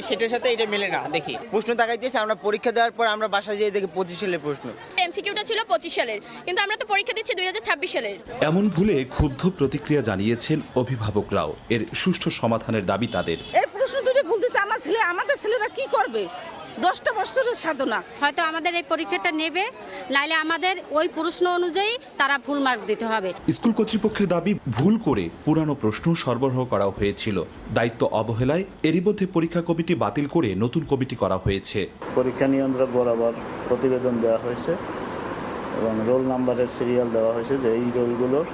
সেটার সাথে এটা মেলে না। দেখি প্রশ্ন তাকাইতেছে, আমরা পরীক্ষা দেওয়ার পর আমরা বাসায় যেয়ে দেখি 25 সালের প্রশ্ন। এমসিকিউটা ছিল 25 সালের, কিন্তু আমরা তো পরীক্ষা দিচ্ছি 2026 সালের। এমন ভুলে ক্ষুব্ধ প্রতিক্রিয়া জানিয়েছেন অভিভাবকরাও। এর সুষ্ঠু সমাধানের দাবি তাদের। এই প্রশ্ন দুটো বলতেছে আমাদের ছেলেরা কি করবে? 10টা বছরের সাধনা। হয়তো আমাদের এই পরীক্ষাটা নেবে, নাইলে আমাদের ওই প্রশ্ন অনুযায়ী তারা ফুল মার্ক দিতে হবে। স্কুল কর্তৃপক্ষের দাবি, ভুল করে পুরানো প্রশ্ন সরবরাহ করা হয়েছিল। দায়িত্ব অবহেলায় এরই মধ্যে পরীক্ষা কমিটি বাতিল করে নতুন কমিটি করা হয়েছে। পরীক্ষা নিয়ন্ত্রক বরাবর প্রতিবেদন দেওয়া হয়েছে এবং রোল নাম্বারের সিরিয়াল দেওয়া হয়েছে যে এই রোলগুলোর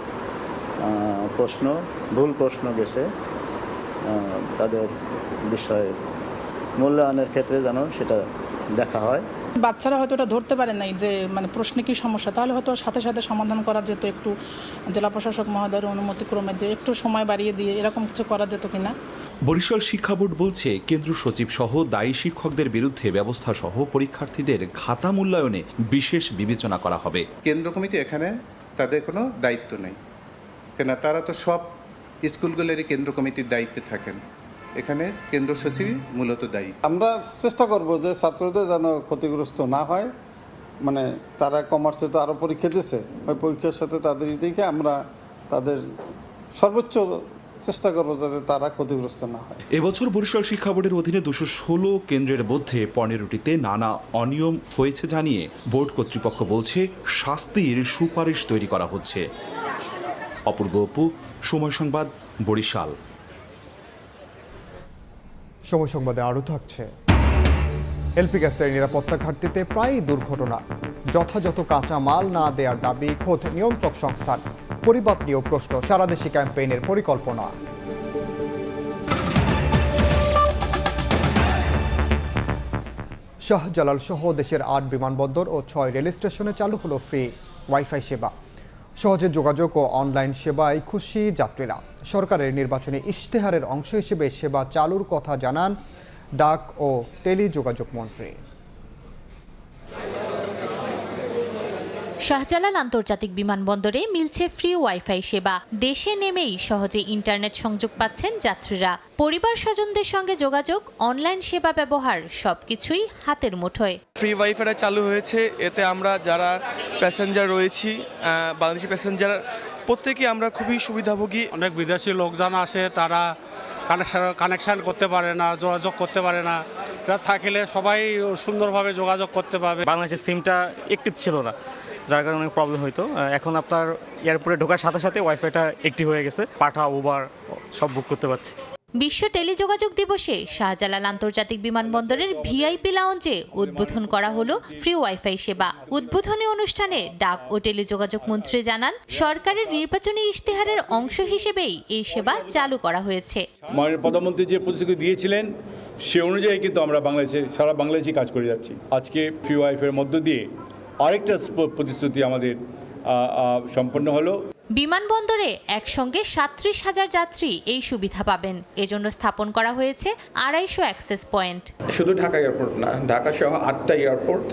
প্রশ্ন ভুল প্রশ্ন গেছে, তাদের বিষয়ে মূল্যায়নের ক্ষেত্রে যেন সেটা দেখা হয়। বাচ্চারা হয়তো এটা ধরতে পারে নাই যে মানে প্রশ্নে কি সমস্যা, তাহলে হয়তো সাথে সাথে সমাধান করা যেত। একটু জেলা প্রশাসক মহোদয়ের অনুমতিক্রমে যে একটু সময় বাড়িয়ে দিয়ে এরকম কিছু করা যেত কিনা। বরিশাল শিক্ষা বোর্ড বলছে, কেন্দ্র সচিব সহ দায়ী শিক্ষকদের বিরুদ্ধে ব্যবস্থা সহ পরীক্ষার্থীদের খাতা মূল্যায়নে বিশেষ বিবেচনা করা হবে। কেন্দ্র কমিটি এখানে তাদের কোনো দায়িত্ব নেই, কেন তারা তো সব স্কুলগুলোরই কেন্দ্র কমিটির দায়িত্বে থাকেন। এখানে কেন্দ্র সচিবই মূলত দায়ী। আমরা চেষ্টা করব যে ছাত্রদের যেন ক্ষতিগ্রস্ত না হয়। মানে তারা কমার্সে তো আরও পরীক্ষা দিচ্ছে, ওই পরীক্ষার সাথে তাদের দেখে আমরা তাদের সর্বোচ্চ চেষ্টা করবো যাতে তারা ক্ষতিগ্রস্ত না হয়। এবছর বরিশাল শিক্ষা বোর্ডের অধীনে 216 কেন্দ্রের মধ্যে 15টিতে নানা অনিয়ম হয়েছে জানিয়ে বোর্ড কর্তৃপক্ষ বলছে, শাস্তির সুপারিশ তৈরি করা হচ্ছে। অপূর্ব অপু, সময় সংবাদ, বরিশাল। সময় সংবাদে আরও থাকছে, এলপি গ্যাসের নিরাপত্তা ঘাটতিতে প্রায় দুর্ঘটনা। যথাযথ কাঁচা মাল না দেওয়ার দাবি খোদ নিয়ন্ত্রক সংস্থার। পরিমাপ নিয়েও প্রশ্ন, সারাদেশি ক্যাম্পেইনের পরিকল্পনা। শাহজালাল সহ দেশের 8 বিমানবন্দর ও 6 রেল স্টেশনে চালু হলো ফ্রি ওয়াইফাই সেবা। সহজে যোগাযোগ ও অনলাইন সেবায় খুশি যাত্রীরা। সরকারের নির্বাচনী ইশতেহারের অংশ হিসেবে সেবা চালুর কথা জানান ডাক ও টেলিযোগাযোগ মন্ত্রী। শাহজালাল আন্তর্জাতিক বিমানবন্দরে মিলছে ফ্রি ওয়াইফাই সেবা। দেশে নেমেই সহজে ইন্টারনেট সংযোগ পাচ্ছেন যাত্রীরা। পরিবার স্বজনদের সঙ্গে যোগাযোগ, অনলাইন সেবা ব্যবহার সবকিছুই হাতের মুঠোয়। ফ্রি ওয়াইফাইটা চালু হয়েছে, এতে আমরা যারা প্যাসেঞ্জার রয়েছি, বাংলাদেশি প্যাসেঞ্জার, প্রত্যেকেই আমরা খুবই সুবিধাভোগী। অনেক বিদেশি লোকজন আসে, তারা কানেকশান করতে পারে না, যোগাযোগ করতে পারে না। এটা থাকলে সবাই সুন্দরভাবে যোগাযোগ করতে পারবে। বাংলাদেশের সিমটা অ্যাক্টিভ ছিল না, যার কারণে অনেক প্রবলেম হইতো। এখন আপনার এয়ারপোর্টে ঢোকার সাথে সাথে ওয়াইফাইটা অ্যাক্টিভ হয়ে গেছে, পাঠা, উবার সব বুক করতে পারছি। বিশ্ব টেলিযোগাযোগ দিবসে শাহজালাল আন্তর্জাতিক বিমানবন্দরের ভিআইপি লাউঞ্জে উদ্বোধন করা হলো ফ্রি ওয়াইফাই সেবা। উদ্বোধনী অনুষ্ঠানে ডাক ও টেলিযোগাযোগ মন্ত্রী জানান, সরকারের নির্বাচনী ইশতেহারের অংশ হিসেবেই এই সেবা চালু করা হয়েছে। মাননীয় প্রধানমন্ত্রী যে প্রতিশ্রুতি দিয়েছিলেন সে অনুযায়ী কিন্তু আমরা সারা বাংলাদেশে কাজ করে যাচ্ছি। আজকে ফ্রি ওয়াইফাইয়ের মধ্য দিয়ে আরেকটা প্রতিশ্রুতি আমাদের সম্পন্ন হলো। বিমানবন্দরে একসঙ্গে 37,000 যাত্রী এই সুবিধা পাবেন। এজন্য স্থাপন করা হয়েছে 250 অ্যাক্সেস পয়েন্ট। শুধু ঢাকা এয়ারপোর্ট না, ঢাকা সহ 8টা এয়ারপোর্ট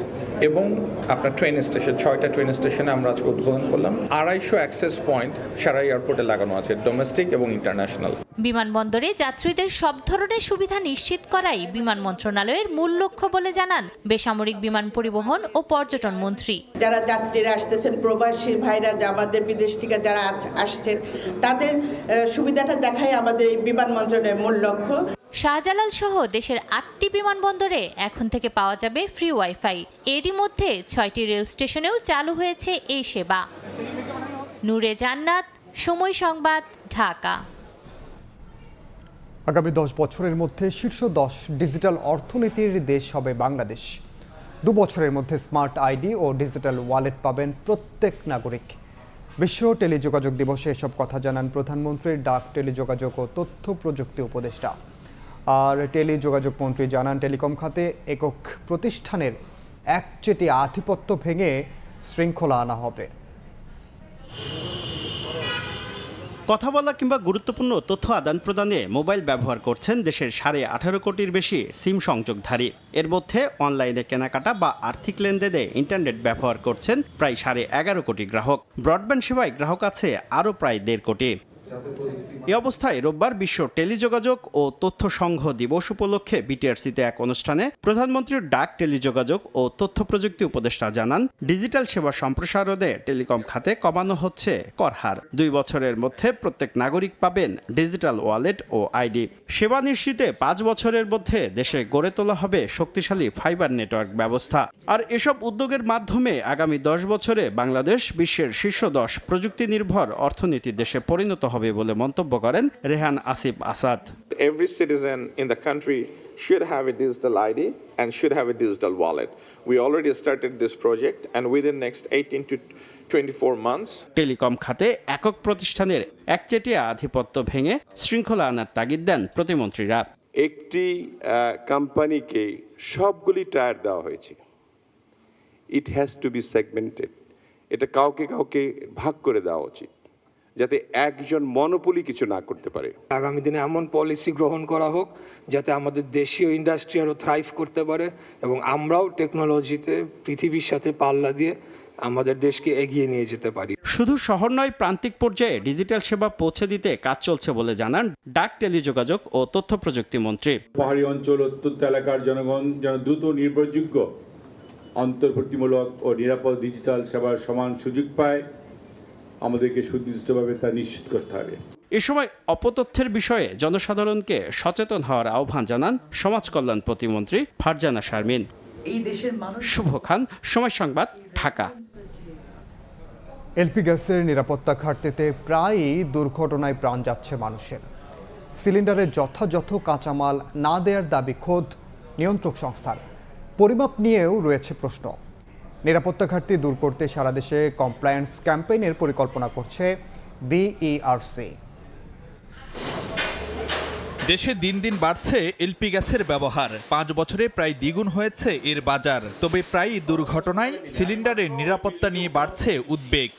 এবং আপনার ট্রেন স্টেশন, 6টা ট্রেন স্টেশনে আমরা আজকে উদ্বোধন করলাম। 250 অ্যাক্সেস পয়েন্ট সারা এয়ারপোর্টে লাগানো আছে, ডোমেস্টিক এবং ইন্টারন্যাশনাল। বিমানবন্দরে যাত্রীদের সব ধরনের সুবিধা নিশ্চিত করাই বিমান মন্ত্রণালয়ের মূল লক্ষ্য বলে জানান বেসামরিক বিমান পরিবহন ও পর্যটন মন্ত্রী। যারা যাত্রীরা আসতেছেন, প্রবাসী ভাইরা আমাদের বিদেশ থেকে যারা আসছেন, তাদের সুবিধাটা দেখাই আমাদের এই বিমান মন্ত্রণালয়ের মূল লক্ষ্য। শাহজালাল সহ দেশের 8টি বিমানবন্দরে এখন থেকে পাওয়া যাবে ফ্রি ওয়াইফাই। এরই মধ্যে 6টি রেল স্টেশনেও চালু হয়েছে এই সেবা। নূরে জান্নাত, সময় সংবাদ, ঢাকা। আগামী 10 বছরের মধ্যে শীর্ষ 10 ডিজিটাল অর্থনীতির দেশ হবে বাংলাদেশ। 2 বছরের মধ্যে স্মার্ট আইডি ও ডিজিটাল ওয়ালেট পাবেন প্রত্যেক নাগরিক। বিশ্ব টেলিযোগাযোগ দিবসে এসব কথা জানান প্রধানমন্ত্রীর ডাক, টেলিযোগাযোগ ও তথ্য প্রযুক্তি উপদেষ্টা। আর টেলিযোগাযোগ মন্ত্রী জানান, টেলিকম খাতে একক প্রতিষ্ঠানের একচেটি আধিপত্য ভেঙে শৃঙ্খলা আনা হবে। কথা বলা কিংবা গুরুত্বপূর্ণ তথ্য আদান প্রদানে মোবাইল ব্যবহার করছেন দেশের 18.5 কোটির বেশি সিম সংযোগধারী। এর মধ্যে অনলাইনে কেনাকাটা বা আর্থিক লেনদেনে ইন্টারনেট ব্যবহার করছেন প্রায় 11.5 কোটি গ্রাহক। ব্রডব্যান্ড সেবায় গ্রাহক আছে আরও প্রায় 1.5 কোটি। এ অবস্থায় রোববার বিশ্ব টেলিযোগাযোগ ও তথ্য সংঘ দিবস উপলক্ষে বিটিআরসিতে এক অনুষ্ঠানে প্রধানমন্ত্রীর ডাক, টেলিযোগাযোগ ও তথ্য প্রযুক্তি উপদেষ্টা জানান, ডিজিটাল সেবা সম্প্রসারণে টেলিকম খাতে কমানো হচ্ছে কর হার। 2 বছরের মধ্যে প্রত্যেক নাগরিক পাবেন ডিজিটাল ওয়ালেট ও আইডি। সেবা নিশ্চিতে 5 বছরের মধ্যে দেশে গড়ে তোলা হবে শক্তিশালী ফাইবার নেটওয়ার্ক ব্যবস্থা। আর এসব উদ্যোগের মাধ্যমে আগামী 10 বছরে বাংলাদেশ বিশ্বের শীর্ষ 10 প্রযুক্তি নির্ভর অর্থনীতির দেশে পরিণত হবে বলে মন্তব্য করেন Rehan Asif Asad. Every citizen in the country should have a digital ID and should have a digital wallet. We already started this project and within next 18 to 24 months. Telecom খাতে একক প্রতিষ্ঠানের একচেটিয়া আধিপত্য ভেঙে শৃঙ্খলা আনার তাগিদ দেন প্রতিমন্ত্রীরা। একটি কোম্পানিকে সবগুলি টায়ার দেওয়া হয়েছে। It has to be segmented. এটা কাউকে ভাগ করে দেওয়া উচিত, যাতে একজন মনোপলি কিছু না করতে পারে। আগামী দিনে এমন পলিসি গ্রহণ করা হোক যাতে আমাদের দেশীয় ইন্ডাস্ট্রি আরও থ্রাইভ করতে পারে এবং আমরাও টেকনোলজিতে পৃথিবীর সাথে পাল্লা দিয়ে আমাদের দেশকে এগিয়ে নিয়ে যেতে পারি। শুধু শহর নয়, প্রান্তিক পর্যায়ে ডিজিটাল সেবা পৌঁছে দিতে কাজ চলছে বলে জানান ডাক, টেলিযোগাযোগ ও তথ্য প্রযুক্তি মন্ত্রী। পাহাড়ি অঞ্চল, অত্যন্ত এলাকার জনগণ যেন দ্রুত, নির্ভরযোগ্য, অন্তর্ভুক্তিমূলক ও নিরাপদ ডিজিটাল সেবার সমান সুযোগ পায়, আমাদেরকে সুনির্দিষ্টভাবে তা নিশ্চিত করতে হবে। এ সময় অপতথ্যের বিষয়ে জনসাধারণকে সচেতন হওয়ার আহ্বান জানান সমাজ কল্যাণ প্রতিমন্ত্রী ফারজানা শারমিন। এই দেশের মানুষ। শুভ খান, সময় সংবাদ, ঢাকা। এলপি গ্যাসের নিরাপত্তা ঘাটতিতে প্রায়ই দুর্ঘটনায় প্রাণ যাচ্ছে মানুষের। সিলিন্ডারে যথাযথ কাঁচামাল না দেওয়ার দাবি খোদ নিয়ন্ত্রক সংস্থার। পরিমাপ নিয়েও রয়েছে প্রশ্ন। নিরাপত্তা ঘাটতি দূর করতে সারা দেশে কমপ্লায়েন্স ক্যাম্পেইনের পরিকল্পনা করছে বিইআরসি। দেশে দিন দিন বাড়ছে এলপি গ্যাসের ব্যবহার। 5 বছরে প্রায় দ্বিগুণ হয়েছে এর বাজার। তবে প্রায়ই দুর্ঘটনায় সিলিন্ডারের নিরাপত্তা নিয়ে বাড়ছে উদ্বেগ।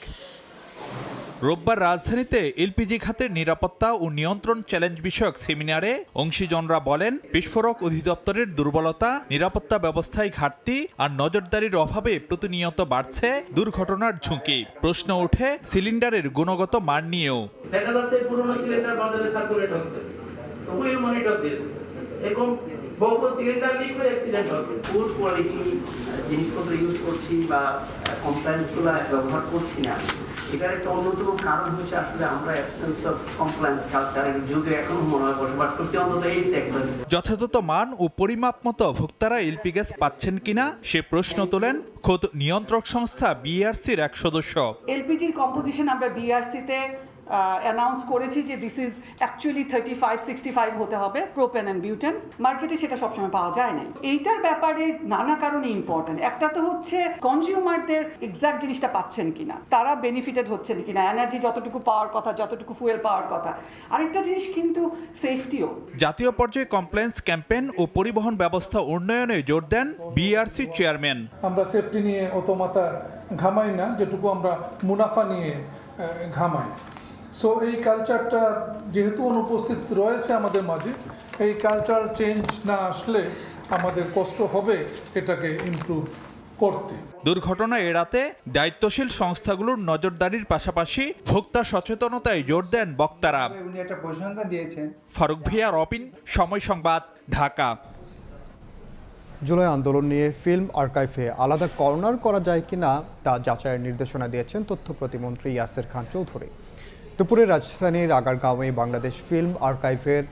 রোববার রাজধানীতে এলপিজি খাতের নিরাপত্তা ও নিয়ন্ত্রণ চ্যালেঞ্জ বিষয়ক সেমিনারে অংশীজনরা বলেন, বিস্ফোরক অধিদপ্তরের দুর্বলতা, নিরাপত্তা ব্যবস্থায় ঘাটতি আর নজরদারির অভাবে প্রতিনিয়ত বাড়ছে দুর্ঘটনার ঝুঁকি। প্রশ্ন ওঠে সিলিন্ডারের গুণগত মান নিয়েও। দেখা যাচ্ছে পুরনো সিলিন্ডার বাজারে সার্কুলেট হচ্ছে, তো উইল মনিটর দিস। এরকম বহু সিলিন্ডার লিক হয়ে অ্যাক্সিডেন্ট হচ্ছে। ফুল কোয়ালিটি জিনিসপত্র ইউজ করছি বা কমপ্লায়েন্সগুলো ব্যবহার করছি না, এটার একটা অন্যতম কারণ হচ্ছে আসলে আমরা অ্যাবসেন্স অফ কমপ্লায়েন্স কালচারের যুগে এখন মনে হয় বসবাস করছি, অন্তত এই সেক্টরে। যথাযথ মান ও পরিমাপ মতো ভোক্তারা এলপি গ্যাস পাচ্ছেন কিনা সে প্রশ্ন তোলেন খোদ নিয়ন্ত্রক সংস্থা বিআরসির এক সদস্য। এলপিজির কম্পোজিশন আমরা বিআরসিতে অ্যানাউন্স করেছি যে দিস ইজ অ্যাকচুয়ালি 35-65 হতে হবে প্রোপেন অ্যান্ড বিউটেন। মার্কেটে সেটা সবসময় পাওয়া যায় না। এইটার ব্যাপারে নানা কারণে ইম্পর্টেন্ট। একটা তো হচ্ছে কনজিউমারদের এক্সাক্ট জিনিসটা পাচ্ছেন কিনা, তারা বেনিফিটেড হচ্ছেন কিনা, এনার্জি যতটুকু পাওয়ার কথা, যতটুকু ফুয়েল পাওয়ার কথা। আরেকটা জিনিস কিন্তু সেফটিও। জাতীয় পর্যায়ে কমপ্লায়েন্স ক্যাম্পেইন ও পরিবহন ব্যবস্থা উন্নয়নে জোর দেন বিআরসি চেয়ারম্যান। আমরা সেফটি নিয়ে অত মাথা ঘামাই না যেটুকু আমরা মুনাফা নিয়ে ঘামাই। সো এই কালচারটা যেহেতু অনুপস্থিত রয়েছে আমাদের মাঝে, এই কালচার চেঞ্জ না আসলে আমাদের কষ্ট হবে এটাকে ইমপ্রুভ করতে। দুর্ঘটনা এড়াতে দায়িত্বশীল সংস্থাগুলোর নজরদারির পাশাপাশি ভোক্তা সচেতনতায় জোর দেন বক্তারা। উনি একটা প্রসঙ্গ দিয়েছেন। ফারুক ভিয়া, রবিন, সময় সংবাদ, ঢাকা। জুলাই আন্দোলন নিয়ে ফিল্ম আর্কাইভে আলাদা কর্নার করা যায় কিনা তা যাচাইয়ের নির্দেশনা দিয়েছেন তথ্য প্রতিমন্ত্রী ইয়াসের খান চৌধুরী। দুপুরে রাজধানীর আগারগাঁওয়ে বাংলাদেশ ফিল্ম আর্কাইভের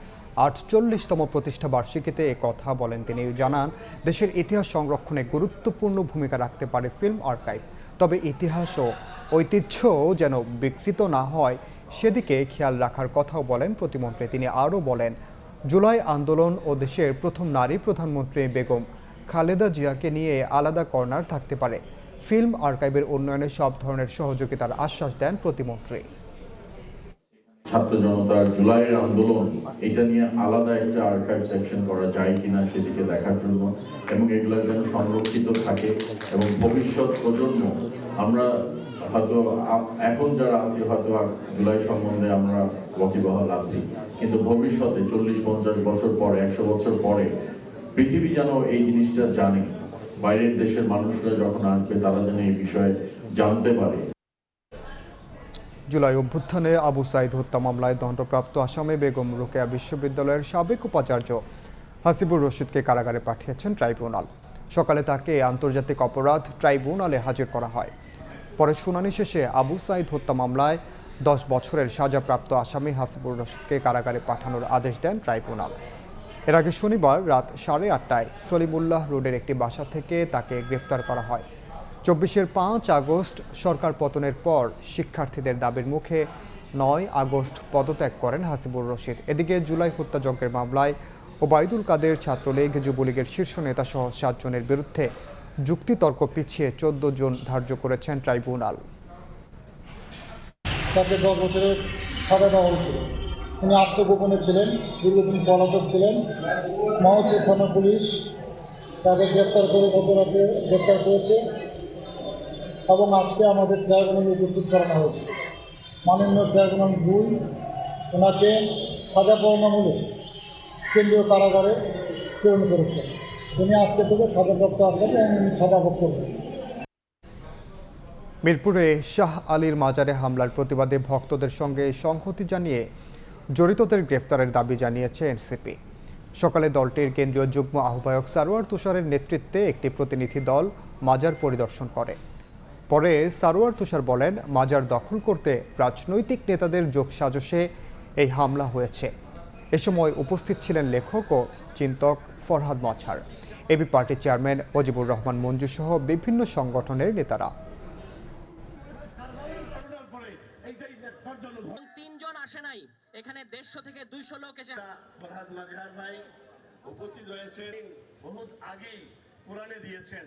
৪৮তম প্রতিষ্ঠা বার্ষিকীতে কথা বলেন তিনি। জানান, দেশের ইতিহাস সংরক্ষণে গুরুত্বপূর্ণ ভূমিকা রাখতে পারে ফিল্ম আর্কাইভ, তবে ইতিহাস ও ঐতিহ্য যেন বিকৃত না হয় সেদিকে খেয়াল রাখার কথাও বলেন প্রতিমন্ত্রী। তিনি আরও বলেন, জুলাই আন্দোলন ও দেশের প্রথম নারী প্রধানমন্ত্রী বেগম খালেদা জিয়াকে নিয়ে আলাদা কর্নার থাকতে পারে। ফিল্ম আর্কাইভের উন্নয়নে সব ধরনের সহযোগিতার আশ্বাস দেন প্রতিমন্ত্রী। ছাত্র জনতার জুলাইয়ের আন্দোলন, এটা নিয়ে আলাদা একটা আর্কাইভ সেকশন করা যায় কিনা সেদিকে দেখার জন্য, এবং এগুলোর যেন সংরক্ষিত থাকে এবং ভবিষ্যৎ প্রজন্ম, আমরা হয়তো এখন যারা আছি হয়তো জুলাই সম্বন্ধে আমরা ওয়াকিবহাল আছি, কিন্তু ভবিষ্যতে 40-50 বছর পরে, 100 বছর পরে পৃথিবী যেন এই জিনিসটা জানে, বাইরের দেশের মানুষরা যখন আসবে তারা যেন এই বিষয়ে জানতে পারে। জুলাই অভ্যুত্থানে আবু সাইদ হত্যা মামলায় দণ্ডপ্রাপ্ত আসামি বেগম রোকেয়া বিশ্ববিদ্যালয়ের সাবেক উপাচার্য হাসিবুর রশিদকে কারাগারে পাঠিয়েছেন ট্রাইব্যুনাল। সকালে তাকে আন্তর্জাতিক অপরাধ ট্রাইব্যুনালে হাজির করা হয়। পরে শুনানি শেষে আবু সাইদ হত্যা মামলায় 10 বছরের সাজাপ্রাপ্ত আসামি হাসিবুর রশিদকে কারাগারে পাঠানোর আদেশ দেন ট্রাইব্যুনাল। এর আগে শনিবার রাত 8:30টায় সলিমুল্লাহ রোডের একটি বাসা থেকে তাকে গ্রেফতার করা হয়। 24 আগস্ট সরকার পতনের পর শিক্ষার্থীদের দাবির মুখে 9 আগস্ট পদত্যাগ করেন হাসিবুর রশিদ। এদিকে জুলাই হত্যাযজ্ঞের মামলায় ওবায়দুল কাদের, ছাত্রলীগ, যুবলীগের শীর্ষ নেতাসহ 7 জনের বিরুদ্ধে যুক্তিতর্ক পিছিয়ে 14 জন ধার্য করেছেন ট্রাইব্যুনাল। তাকে 10 বছরের সাজা দেওয়া হয়েছিল। তিনি আত্মগোপনে ছিলেন, দীর্ঘদিন পলাতক ছিলেন। মহাপুর থানা পুলিশ তাকে গ্রেপ্তার করে গতরাতে গ্রেপ্তার করেছে এবং আজকে আমাদের ট্রাইব্যুনালে উপস্থিত করানো হয়েছে। মাননীয় ট্রাইব্যুনাল 2 ওনাকে সাজা পরোয়ানামূলক কেন্দ্রীয় কারাগারে প্রেরণ করেছে। তিনি আজকে থেকে সাজাপ্রাপ্ত আছেন এবং উনি সাজা ভোগ করবেন। মিরপুরে শাহ আলীর মাজারে হামলার প্রতিবাদে ভক্তদের সঙ্গে সংহতি জানিয়ে জড়িতদের গ্রেফতারের দাবি জানিয়েছে এনসিপি। সকালে দলটির কেন্দ্রীয় যুগ্ম আহ্বায়ক সারোয়ার তুষারের নেতৃত্বে একটি প্রতিনিধি দল মাজার পরিদর্শন করে। পরে সারোয়ার তুষার বলেন, মাজার দখল করতে রাজনৈতিক নেতাদের যোগসাজশে এই হামলা হয়েছে। এ সময় উপস্থিত ছিলেন লেখক ও চিন্তক ফরহাদ মজহার, এবি পার্টির চেয়ারম্যান অজিবুর রহমান মঞ্জু সহ বিভিন্ন সংগঠনের নেতারা। 3 জন আসে নাই, এখানে 150 থেকে 200 লোক এসে ফরহাদ মজহার ভাই উপস্থিত রয়েছেন। বহুত আগেই কোরআনে দিয়েছেন,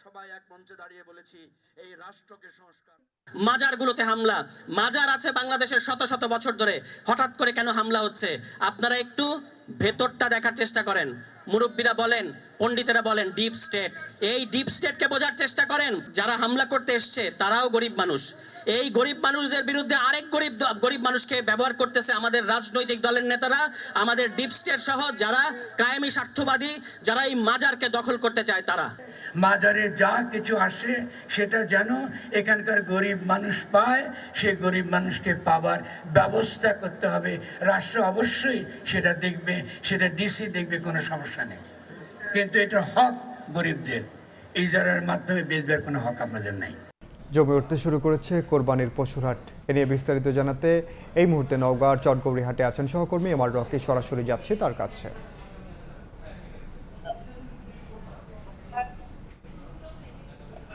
সবাই এক মঞ্চে দাঁড়িয়ে বলেছি এই রাষ্ট্রকে সংস্কার। মাজারগুলোতে হামলা, মাজার আছে বাংলাদেশের শত শত বছর ধরে, হঠাৎ করে কেন হামলা হচ্ছে? আপনারা একটু ভেতরটা দেখার চেষ্টা করেন। মুরব্বীরা বলেন, পণ্ডিতেরা বলেন ডিপ স্টেট। এই ডিপ স্টেটকে বোঝার চেষ্টা করেন। যারা হামলা করতে এসছে তারাও গরিব মানুষ। এই গরিব মানুষদের বিরুদ্ধে আরেক গরিব মানুষকে ব্যবহার করতেছে আমাদের রাজনৈতিক দলের নেতারা, আমাদের ডিপ স্টেট সহ যারা কায়েমি স্বার্থবাদী, যারা এই মাজারকে দখল করতে চায় তারা। মাজারে যা কিছু আসে সেটা যেন এখানকার গরিব মানুষ পায়, সেই গরিব মানুষকে পাবার ব্যবস্থা করতে হবে। রাষ্ট্র অবশ্যই সেটা দেখবে, সেটা ডিসি দেখবে, কোনো সমস্যা নেই, কিন্তু এটা হক গরিবদের। ইজারার মাধ্যমে বেচবার কোনো হক আমাদের নাই। জমে উঠতে শুরু করেছে কোরবানির পশুর হাট। এ নিয়ে বিস্তারিত জানাতে এই মুহূর্তে নওগাঁর চটগৌরি হাটে আছেন সহকর্মী এমআর রকি। সরাসরি যাচ্ছে তার কাছে।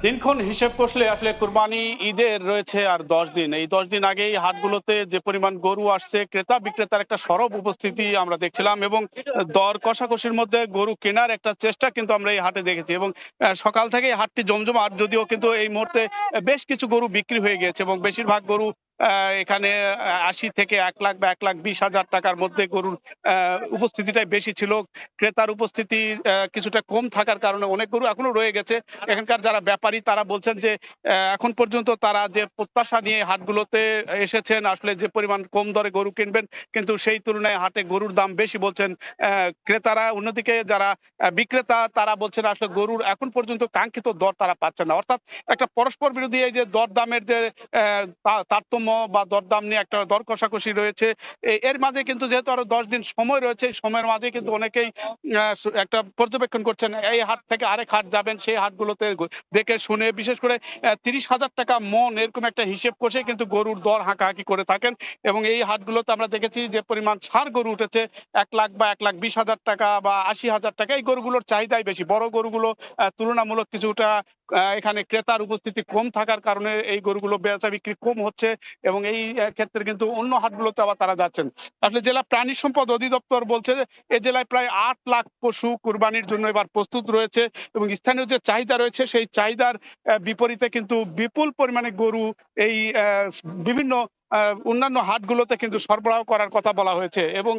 দিনক্ষণ হিসেব করলে আসলে কুরবানি ঈদের রয়েছে আর 10 দিন। এই 10 দিন আগেই হাটগুলোতে যে পরিমাণ গরু আসছে, ক্রেতা বিক্রেতার একটা সরব উপস্থিতি আমরা দেখছিলাম এবং দর কষাকষির মধ্যে গরু কেনার একটা চেষ্টা কিন্তু আমরা এই হাটে দেখেছি এবং সকাল থেকেই হাটটি জমজমাট, যদিও কিন্তু এই মুহূর্তে বেশ কিছু গরু বিক্রি হয়ে গেছে এবং বেশিরভাগ গরু এখানে 80 থেকে 1 লাখ বা 1,20,000 টাকার মধ্যে গরুর উপস্থিতিটাই বেশি ছিল। ক্রেতার উপস্থিতি কিছুটা কম থাকার কারণে অনেক গরু এখনো রয়ে গেছে। এখানকার যারা ব্যাপারী তারা বলছেন যে এখন পর্যন্ত তারা যে প্রত্যাশা নিয়ে হাটগুলোতে এসেছেন, আসলে যে পরিমাণ কম দরে গরু কিনবেন, কিন্তু সেই তুলনায় হাটে গরুর দাম বেশি বলছেন ক্রেতারা। অন্যদিকে যারা বিক্রেতা তারা বলছেন আসলে গরুর এখন পর্যন্ত কাঙ্ক্ষিত দর তারা পাচ্ছেন না। অর্থাৎ একটা পরস্পর বিরোধী এই যে দরদামের যে তারতম্য বা দরদাম নিয়ে একটা দর কষাকষি রয়েছে। এর মাঝে কিন্তু যেহেতু আরো 10 দিন সময় রয়েছে, এই সময়ের মাঝে কিন্তু অনেকেই একটা পর্যবেক্ষণ করছেন, এই হাট থেকে আরেক হাট যাবেন, সেই হাটগুলোতে দেখে শুনে বিশেষ করে 30,000 টাকা মন এরকম একটা হিসেব কষে কিন্তু গরুর দর হাঁকাহাঁকি করে থাকেন। এবং এই হাটগুলোতে আমরা দেখেছি যে পরিমাণ ষাঁড় গরু উঠেছে 1 লাখ বা 1,20,000 টাকা বা 80,000 টাকা। এই গরুগুলোর চাহিদাই বেশি। বড় গরুগুলো তুলনামূলক কিছুটা এখানে ক্রেতার উপস্থিতি কম থাকার কারণে এই গরুগুলো বেচা বিক্রি কম হচ্ছে। এবং এই ক্ষেত্রে কিন্তু অন্য হাটগুলোতে আবার তারা যাচ্ছেন। আসলে জেলা প্রাণী সম্পদ অধিদপ্তর বলছে যে এ জেলায় প্রায় 8 লাখ পশু কুরবানির জন্য এবার প্রস্তুত রয়েছে এবং স্থানীয় যে চাহিদা রয়েছে সেই চাহিদার বিপরীতে কিন্তু বিপুল পরিমাণে গরু এই বিভিন্ন অন্যান্য হাটগুলোতে কিন্তু সরবরাহ করার কথা বলা হয়েছে এবং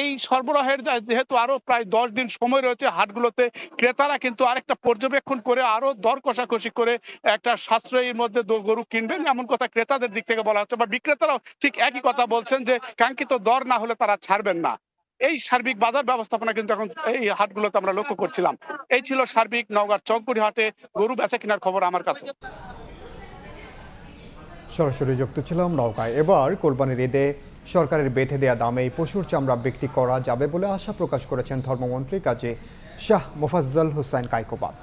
এই সরবরাহের যেহেতু আরো প্রায় 10 দিন সময় রয়েছে হাটগুলোতে ক্রেতারা কিন্তু আরেকটা পর্যবেক্ষণ করে আরো দর কষাকষি করে একটা সাশ্রয়ীর মধ্যে গরু কিনবেন এমন কথা ক্রেতাদের দিক থেকে বলা হচ্ছে বা বিক্রেতারাও ঠিক একই কথা বলছেন যে কাঙ্ক্ষিত দর না হলে তারা ছাড়বেন না। এই সার্বিক বাজার ব্যবস্থাপনা কিন্তু এখন এই হাটগুলোতে আমরা লক্ষ্য করছিলাম। এই ছিল সার্বিক নওগাঁর চকগুড়ি হাটে গরু বেচা কেনার খবর আমার কাছে। সরাসরি যুক্ত ছিলাম নওগাঁয়। এবার কোরবানির ঈদে সরকারের বেঁধে দেয়া দামে পশুর চামড়া বিক্রি করা যাবে বলে আশা প্রকাশ করেছেন ধর্মমন্ত্রী কাজী শাহ মোফাজ্জল হোসেন কায়কোবাদ।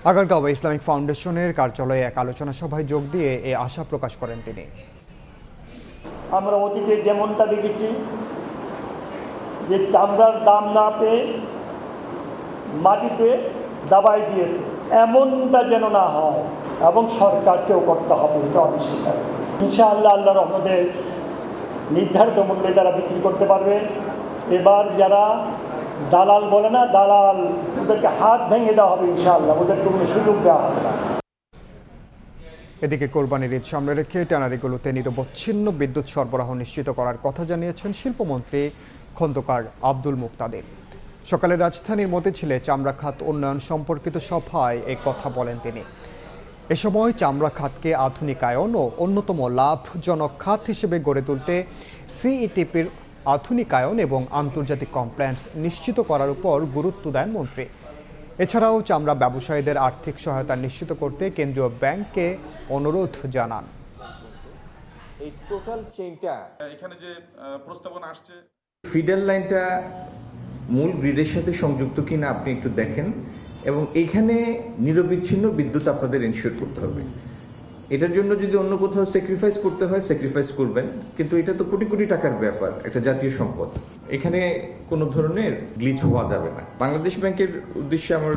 আগারগাঁও ইসলামিক ফাউন্ডেশনের কার্যালয়ে এক আলোচনা সভায় যোগ দিয়ে এ আশা প্রকাশ করেন তিনি। আমরা অতীতে যেমনটা দেখেছি যে চামড়ার দাম না পেয়ে মাটিতে দাবাই দিয়েছে, এমনটা যেন না হয় এবং সরকারকেও করতে হবে এটা অস্বীকার। ইনশাআল্লাহ আল্লাহ রহমতে নির্ধারিত মূল্যে তারা বিক্রি করতে পারবে। এবার যারা দালাল বলে না, দালাল, ওদেরকে হাত ভেঙে দেওয়া হবে ইনশাআল্লাহ, ওদেরকে কোনো সুযোগ দেওয়া হবে না। এদিকে কোরবানির ঈদ সামনে রেখে ট্যানারিগুলোতে নিরবচ্ছিন্ন বিদ্যুৎ সরবরাহ নিশ্চিত করার কথা জানিয়েছেন শিল্পমন্ত্রী খন্দকার আব্দুল মুক্তাদির। সকালে রাজধানীর মতিঝিলে চামড়া খাত উন্নয়ন সম্পর্কিত সভায় এই কথা বলেন তিনি। এ সময় চামড়া খাতকে আধুনিকায়ন ও অন্যতম লাভজনক খাত হিসেবে গড়ে তুলতে সিইটিপির আধুনিকায়ন এবং আন্তর্জাতিক কমপ্লায়েন্স নিশ্চিত করার উপর গুরুত্ব দেন মন্ত্রী। এছাড়াও চামড়া ব্যবসায়ীদের আর্থিক সহায়তা নিশ্চিত করতে কেন্দ্রীয় ব্যাংককে অনুরোধ জানান। এই টোটাল চেইনটা এখানে যে প্রস্তাবনা আসছে, ফিডার লাইনটা মূল গ্রিডের সাথে সংযুক্ত কিনা আপনি একটু দেখেন এবং এখানে নিরবিচ্ছিন্ন বিদ্যুৎ আপনাদের এনশিওর করতে হবে। এটার জন্য যদি অন্য কোথাও স্যাক্রিফাইস করতে হয় স্যাক্রিফাইস করবেন, কিন্তু এটা তো কোটি কোটি টাকার ব্যাপার, একটা জাতীয় সম্পদ, এখানে কোনো ধরনের গ্লিচ হওয়া যাবে না। বাংলাদেশ ব্যাংকের উদ্দেশ্যে আমার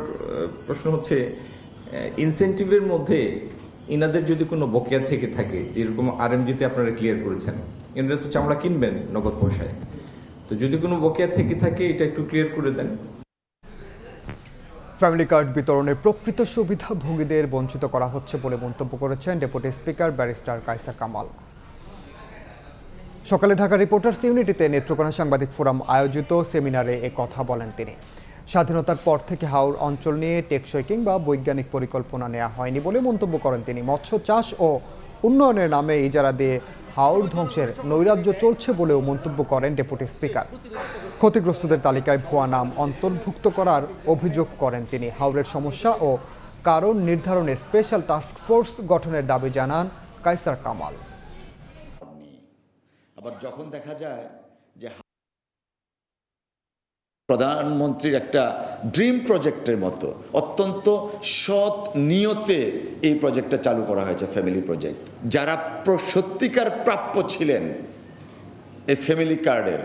প্রশ্ন হচ্ছে, ইনসেন্টিভের মধ্যে ইনাদের যদি কোনো বকেয়া থেকে থাকে, যেরকম আরএমজিতে আপনারা ক্লিয়ার করেছেন, এনারা তো চামড়া কিনবেন নগদ পয়সায়, তো যদি কোনো বকেয়া থেকে থাকে এটা একটু ক্লিয়ার করে দেন। ফ্যামিলি কার্ড বিতরণের প্রকৃত সুবিধাভোগীদের বঞ্চিত করা হচ্ছে বলে মন্তব্য করেছেন deputy speaker barrister Kaiser Kamal. সকালে ঢাকা রিপোর্টার্স ইউনিটিতে নেত্রকোনা সাংবাদিক ফোরাম আয়োজিত সেমিনারে এ কথা বলেন তিনি। স্বাধীনতার পর থেকে হাওর অঞ্চল নিয়ে টেকসই কিংবা বৈজ্ঞানিক পরিকল্পনা নেওয়া হয়নি বলে মন্তব্য করেন তিনি। মৎস্য চাষ ও উন্নয়নের নামে ইজারা দিয়ে হাওর ধ্বংসের নৈরাজ্য চলছে বলেও মন্তব্য করেন ডেপুটি স্পিকার। ক্ষতিগ্রস্তদের তালিকায় ভুয়া নাম অন্তর্ভুক্ত করার অভিযোগ করেন তিনি। হাওরের সমস্যা ও কারণ নির্ধারণে স্পেশাল টাস্ক ফোর্স গঠনের দাবি জানান কায়সার কামাল। আবার যখন দেখা যায় যে প্রধানমন্ত্রীর একটা ড্রিম প্রজেক্টের মতো অত্যন্ত সৎ নিয়তে এই প্রজেক্টটা চালু করা হয়েছে, ফ্যামিলি প্রজেক্ট, যারা সত্যিকার প্রাপ্য ছিলেন এই ফ্যামিলি কার্ডের,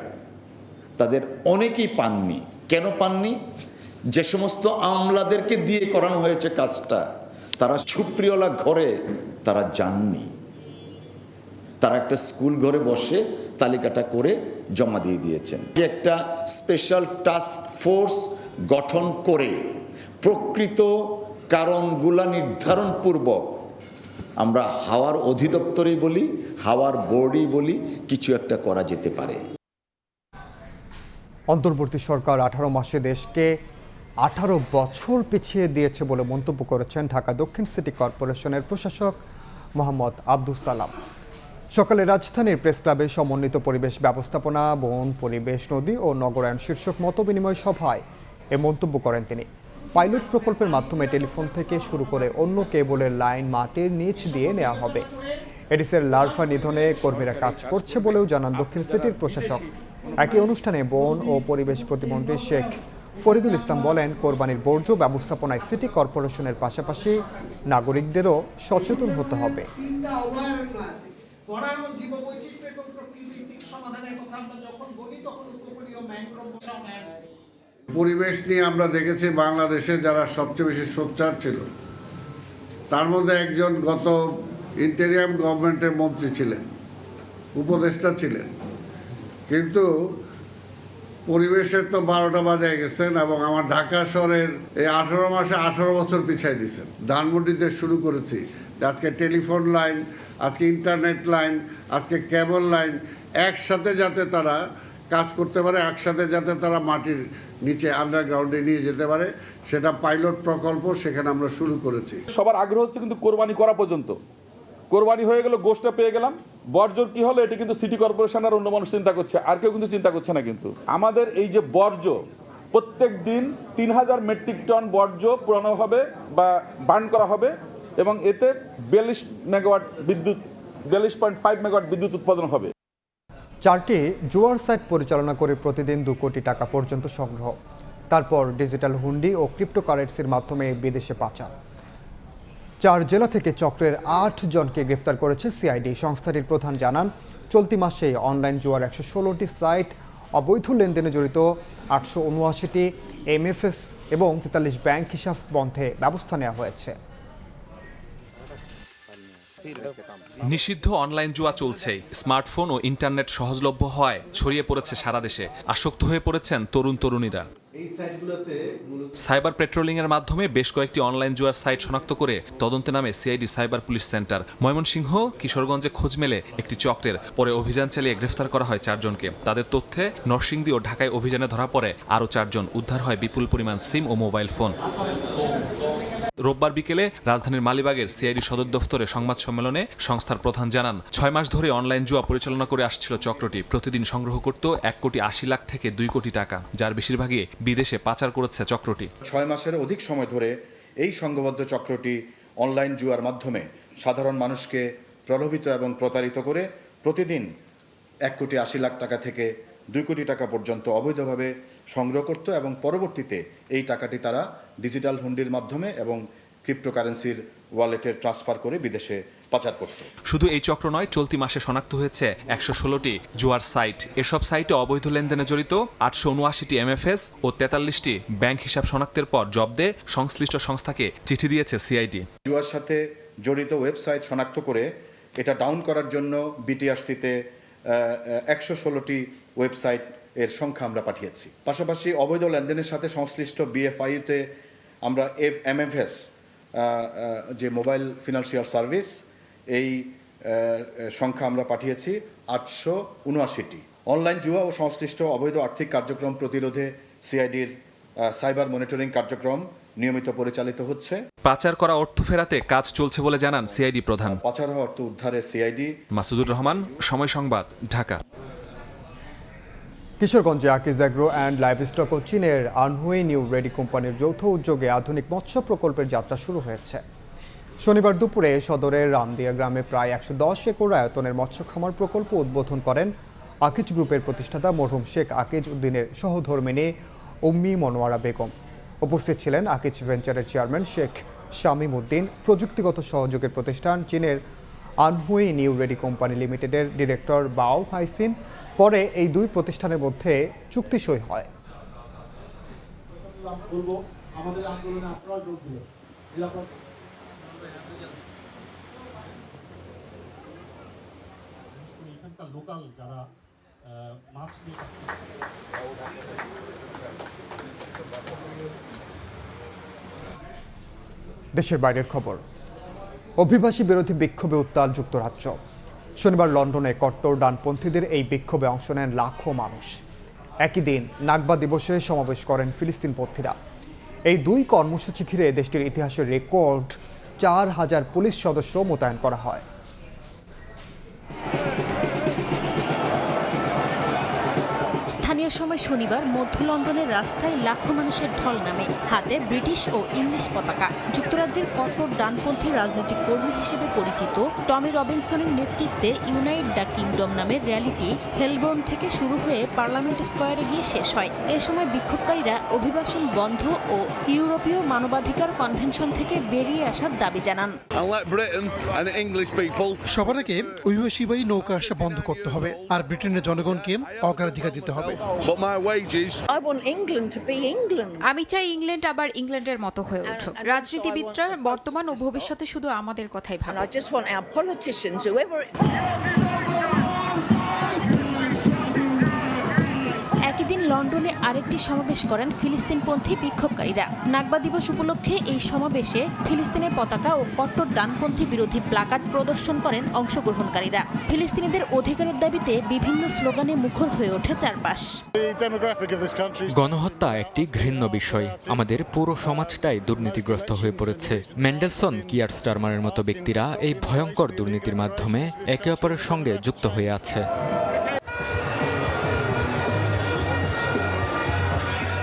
তাদের অনেকেই পাননি। কেন পাননি? যে সমস্ত আমলাদেরকে দিয়ে করানো হয়েছে কাজটা, তারা সুপ্রিয়লা ঘরে তারা যাননি, তারা একটা স্কুল ঘরে বসে তালিকাটা করে জমা দিয়ে দিয়েছেন। যে একটা স্পেশাল টাস্ক ফোর্স গঠন করে প্রকৃত কারণগুলা নির্ধারণ পূর্বক, আমরা হাওয়ার অধিদপ্তরই বলি, হাওয়ার বোর্ডই বলি, কিছু একটা করা যেতে পারে। অন্তর্বর্তী সরকার 18 মাসে দেশকে 18 বছর পিছিয়ে দিয়েছে বলে মন্তব্য করেছেন ঢাকা দক্ষিণ সিটি কর্পোরেশনের প্রশাসক মোহাম্মদ আব্দুস সালাম। সকালে রাজধানীর প্রেস ক্লাবে সমন্বিত পরিবেশ ব্যবস্থাপনা, বন, পরিবেশ, নদী ও নগরায়ন শীর্ষক মতবিনিময় সভায় এ মন্তব্য করেন তিনি। পাইলট প্রকল্পের মাধ্যমে টেলিফোন থেকে শুরু করে অন্য কেবলের লাইন মাটির নিচ দিয়ে নেওয়া হবে। এডিসের লার্ভা নিধনে কর্মীরা কাজ করছে বলেও জানান দক্ষিণ সিটির প্রশাসক। একই অনুষ্ঠানে বন ও পরিবেশ প্রতিমন্ত্রী শেখ ফরিদুল ইসলাম বলেন, কোরবানির বর্জ্য ব্যবস্থাপনায় সিটি কর্পোরেশনের পাশাপাশি নাগরিকদেরও সচেতন হতে হবে। পরিবেশ নিয়ে আমরা দেখেছি বাংলাদেশে যারা সবচেয়ে বেশি সোচ্চার ছিল, তার মধ্যে একজন গত ইন্টেরিয়াম গভর্নমেন্টের মন্ত্রী ছিলেন, উপদেষ্টা ছিলেন, কিন্তু পরিবেশের তো 12টা বাজায় গেছেন এবং আমার ঢাকা শহরের এই 18 মাসে 18 বছর পিছাই দিয়েছেন। ধানমন্ডিতে শুরু করেছি, আজকে টেলিফোন লাইন, আজকে ইন্টারনেট লাইন, আজকে কেবল লাইন, একসাথে যাতে তারা কাজ করতে পারে, একসাথে যাতে তারা মাটির নিচে আন্ডারগ্রাউন্ডে নিয়ে যেতে পারে, সেটা পাইলট প্রকল্প সেখানে আমরা শুরু করেছি। সবার আগ্রহ হচ্ছে কিন্তু কোরবানি করা পর্যন্ত। কোরবানি হয়ে গেল, গোশটা পেয়ে গেলাম, বর্জ্য কি হলো এটি কিন্তু সিটি কর্পোরেশন আর অন্য মানুষ চিন্তা করছে, আর কেউ কিন্তু চিন্তা করছে না। কিন্তু আমাদের এই যে বর্জ্য, প্রত্যেক দিন 3000 মেট্রিক টন বর্জ্য পুরানো হবে বা বার্ন করা হবে এবং এতে 42 মেগাওয়াট বিদ্যুৎ, 42.5 মেগাওয়াট বিদ্যুৎ উৎপাদন হবে। 4টি জুয়ার সাইট পরিচালনা করে প্রতিদিন 2 কোটি টাকা পর্যন্ত সংগ্রহ, তারপর ডিজিটাল হুন্ডি ও ক্রিপ্টোকারেন্সির মাধ্যমে বিদেশে পাচার। 4 জেলা থেকে চক্রের 8 জনকে গ্রেফতার করেছে সিআইডি। সংস্থাটির প্রধান জানান, চলতি মাসে অনলাইন জুয়ার 116টি সাইট, অবৈধ লেনদেনে জড়িত 879টি এমএফএস এবং 43 ব্যাংক হিসাব বন্ধে ব্যবস্থা নেওয়া হয়েছে। নিষিদ্ধ অনলাইন জুয়া চলছেই। স্মার্টফোন ও ইন্টারনেট সহজলভ্য হয় ছড়িয়ে পড়েছে সারা দেশে। আসক্ত হয়ে পড়েছেন তরুণ তরুণীরা। সাইবার পেট্রোলিং এর মাধ্যমে বেশ কয়েকটি অনলাইন জুয়ার সাইট শনাক্ত করে তদন্তে নামে CID cyber police centre. Mymensingh, কিশোরগঞ্জে খোঁজ মেলে একটি চক্রের, পরে অভিযান চালিয়ে গ্রেফতার করা হয় 4 জনকে। তাদের তথ্যে নরসিংদী ও ঢাকায় অভিযানে ধরা পড়ে আরও 4 জন। উদ্ধার হয় বিপুল পরিমাণ সিম ও মোবাইল ফোন। রোববার বিকেলে রাজধানীর মালিবাগের সিআইডি সদর দফতরে সংবাদ সম্মেলনে সংস্থার প্রধান জানান, 6 মাস ধরে অনলাইন জুয়া পরিচালনা করে আসছিল চক্রটি। প্রতিদিন সংগ্রহ করত 1 কোটি 80 লাখ থেকে 2 কোটি টাকা, যার বেশিরভাগই বিদেশে পাচার করেছে চক্রটি। 6 মাসের অধিক সময় ধরে এই সংঘবদ্ধ চক্রটি অনলাইন জুয়ার মাধ্যমে সাধারণ মানুষকে প্রলোভিত এবং প্রতারিত করে প্রতিদিন 1 কোটি 80 লাখ টাকা থেকে 2 কোটি টাকা পর্যন্ত অবৈধভাবে সংগ্রহ করত এবং পরবর্তীতে এই টাকাটি তারা ডিজিটাল হুন্ডির মাধ্যমে এবং ক্রিপ্টোকারেন্সির ওয়ালেটে ট্রান্সফার করে বিদেশে পাচার করত। শুধু এই চক্র নয়, চলতি মাসে শনাক্ত হয়েছে 116টি জুয়ার সাইট। এসব সাইটে অবৈধ লেনদেনে জড়িত 879টি এমএফএস ও 43টি ব্যাংক হিসাব শনাক্তের পর জব্দে সংশ্লিষ্ট সংস্থাকে চিঠি দিয়েছে সিআইডি। জুয়ার সাথে জড়িত ওয়েবসাইট শনাক্ত করে এটা ডাউন করার জন্য বিটিআরসিতে 116টি ওয়েবসাইট এর সংখ্যা আমরা পাঠিয়েছি। পাশাপাশি অবৈধ লেনদেনের সাথে সংশ্লিষ্ট বিএফআইতে আমরা এমএফএস যে মোবাইল ফিনান্সিয়াল সার্ভিস, এই সংখ্যা আমরা পাঠিয়েছি 879টি। অনলাইন জুয়া ও সংশ্লিষ্ট অবৈধ আর্থিক কার্যক্রম প্রতিরোধে সিআইডির সাইবার মনিটরিং কার্যক্রম নিয়মিত পরিচালিত হচ্ছে। পাচার করা অর্থ ফেরাতে কাজ চলছে বলে জানান সিআইডি প্রধান। পাচার হওয়া অর্থ উদ্ধারে সিআইডি। মাসুদুর রহমান, সময় সংবাদ, ঢাকা। কিশোরগঞ্জে আকিজ অ্যাগ্রো অ্যান্ড লাইভস্টক ও চীনের আনহুই নিউ রেডি কোম্পানির যৌথ উদ্যোগে আধুনিক মৎস্য প্রকল্পের যাত্রা শুরু হয়েছে। শনিবার দুপুরে সদরের রামদিয়া গ্রামে প্রায় 110 একর আয়তনের মৎস্য খামার প্রকল্প উদ্বোধন করেন আকিজ গ্রুপের প্রতিষ্ঠাতা মরহুম শেখ আকিজ উদ্দিনের সহধর্মিণী উম্মি মনোয়ারা বেগম। উপস্থিত ছিলেন আকিজ ভেঞ্চারের চেয়ারম্যান শেখ শামীম উদ্দিন, প্রযুক্তিগত সহযোগের প্রতিষ্ঠান চীনের আনহুই নিউ রেডি কোম্পানি লিমিটেডের ডিরেক্টর বাও হাইসিন। পরে এই 2 প্রতিষ্ঠানের মধ্যে চুক্তি সই হয়। দেশের বাইরের খবর। অভিবাসী বিরোধী বিক্ষোভে উত্তাল যুক্তরাজ্য। শনিবার লন্ডনে কট্টর ডানপন্থীদের এই বিক্ষোভে অংশ নেন লাখো মানুষ। একই দিন নাকবা দিবসে সমাবেশ করেন ফিলিস্তিনপন্থীরা। এই 2 কর্মসূচি ঘিরে দেশটির ইতিহাসের রেকর্ড 4000 পুলিশ সদস্য মোতায়েন করা হয়। স্থানীয় সময় শনিবার মধ্য লন্ডনের রাস্তায় লাখো মানুষের ঢল নামে, হাতে ব্রিটিশ ও ইংলিশ পতাকা। যুক্তরাজ্যের কট্টর ডানপন্থী রাজনৈতিক কর্মী হিসেবে পরিচিত টমি রবিনসনের নেতৃত্বে ইউনাইট দ্য কিংডম নামের র্যালিটি হেলবোর্ন থেকে শুরু হয়ে পার্লামেন্ট স্কয়ারে গিয়ে শেষ হয়। এ সময় বিক্ষোভকারীরা অভিবাসন বন্ধ ও ইউরোপীয় মানবাধিকার কনভেনশন থেকে বেরিয়ে আসার দাবি জানান। সবার আগে অভিবাসীবাহী নৌকা আসা বন্ধ করতে হবে আর ব্রিটেনের জনগণকে অগ্রাধিকার দিতে হবে। but my wages. I want England to be England. আমি চাই ইংল্যান্ড আবার ইংল্যান্ডের মতো হয়ে উঠুক। রাজনীতিবিদরা বর্তমান ও ভবিষ্যতে শুধু আমাদের কথাই ভাবে। I just want our politicians, whoever. একই দিন লন্ডনে আরেকটি সমাবেশ করেন ফিলিস্তিনপন্থী বিক্ষোভকারীরা। নাকবা দিবস উপলক্ষে এই সমাবেশে ফিলিস্তিনের পতাকা ও কট্টর ডানপন্থী বিরোধী প্লাকার্ড প্রদর্শন করেন অংশগ্রহণকারীরা। ফিলিস্তিনিদের অধিকারের দাবিতে বিভিন্ন স্লোগানে মুখর হয়ে ওঠে চারপাশ। গণহত্যা একটি ঘৃণ্য বিষয়। আমাদের পুরো সমাজটাই দুর্নীতিগ্রস্ত হয়ে পড়েছে। মেন্ডেলসন, কিয়ার স্টারমারের মতো ব্যক্তিরা এই ভয়ঙ্কর দুর্নীতির মাধ্যমে একে অপরের সঙ্গে যুক্ত হয়ে আছে।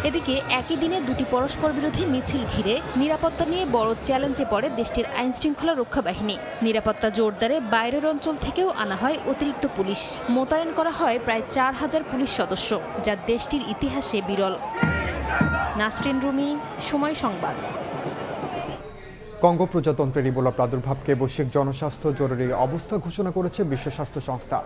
এদিকে একই দিনে দুটি পরস্পর বিরোধী মিছিল ঘিরে নিরাপত্তা নিয়ে বড় চ্যালেঞ্জে পড়ে দেশটির আইনশৃঙ্খলা রক্ষা বাহিনী। নিরাপত্তা জোরদারে বাইরের অঞ্চল থেকেও আনা হয় অতিরিক্ত পুলিশ। মোতায়েন করা হয় প্রায় 4000 পুলিশ সদস্য, যা দেশটির ইতিহাসে বিরল। নাসরিন রুমি, সময় সংবাদ। কঙ্গো প্রজাতন্ত্রের ইবোলা প্রাদুর্ভাবকে বৈশ্বিক জনস্বাস্থ্য জরুরি অবস্থা ঘোষণা করেছে বিশ্ব স্বাস্থ্য সংস্থা।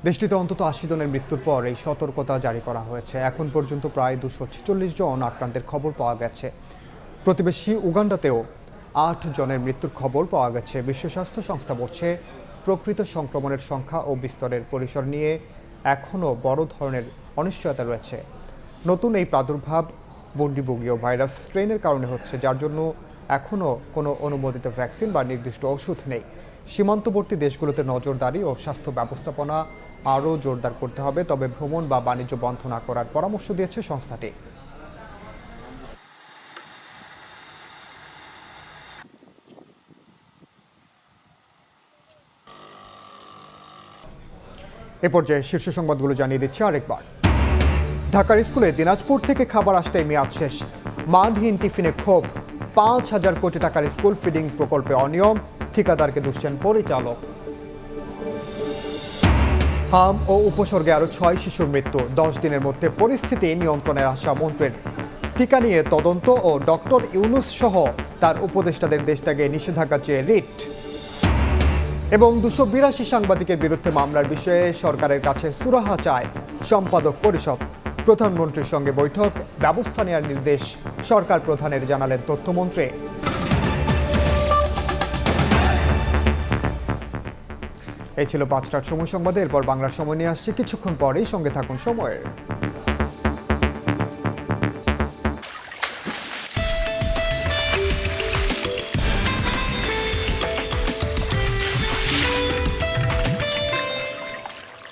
দেশটিতে অন্তত 80 জনের মৃত্যুর পর এই সতর্কতা জারি করা হয়েছে। এখন পর্যন্ত প্রায় 246 জন আক্রান্তের খবর পাওয়া গেছে। প্রতিবেশী উগান্ডাতেও 8 জনের মৃত্যুর খবর পাওয়া গেছে। বিশ্ব স্বাস্থ্য সংস্থা বলছে, প্রকৃত সংক্রমণের সংখ্যা ও বিস্তারের পরিসর নিয়ে এখনও বড় ধরনের অনিশ্চয়তা রয়েছে। নতুন এই প্রাদুর্ভাব বন্ডিবুগীয় ভাইরাস স্ট্রেনের কারণে হচ্ছে, যার জন্য এখনও কোনো অনুমোদিত ভ্যাকসিন বা নির্দিষ্ট ওষুধ নেই। সীমান্তবর্তী দেশগুলোতে নজরদারি ও স্বাস্থ্য ব্যবস্থাপনা আরও জোরদার করতে হবে, তবে ভ্রমণ বা বাণিজ্য বন্ধ না করার পরামর্শ দিয়েছে সংস্থাটি। এ পর্যায়ে শীর্ষ সংবাদগুলো জানিয়ে দিচ্ছি আরেকবার। ঢাকার স্কুলে দিনাজপুর থেকে খাবার আসতে মেয়াদ শেষ। মানহীন টিফিনে ক্ষোভ। 5000 কোটি টাকার স্কুল ফিডিং প্রকল্পে অনিয়ম, ঠিকাদারকে দুষছেন পরিচালক। হাম ও উপসর্গে আরও 6 শিশুর মৃত্যু। 10 দিনের মধ্যে পরিস্থিতি নিয়ন্ত্রণের আশা মন্ত্রীর। টিকা নিয়ে তদন্ত ও ডক্টর ইউনুস সহ তার উপদেষ্টাদের দেশ ত্যাগে নিষেধাজ্ঞা চেয়ে রিট। এবং 282 সাংবাদিকের বিরুদ্ধে মামলার বিষয়ে সরকারের কাছে সুরাহা চায় সম্পাদক পরিষদ। প্রধানমন্ত্রীর সঙ্গে বৈঠক, ব্যবস্থা নেওয়ার নির্দেশ সরকার প্রধানের, জানালেন তথ্যমন্ত্রী। এই ছিল 5টার সময় সংবাদে। এরপর বাংলার সময় নিয়ে আসছে কিছুক্ষণ পরেই, সঙ্গে থাকুন সময়ের।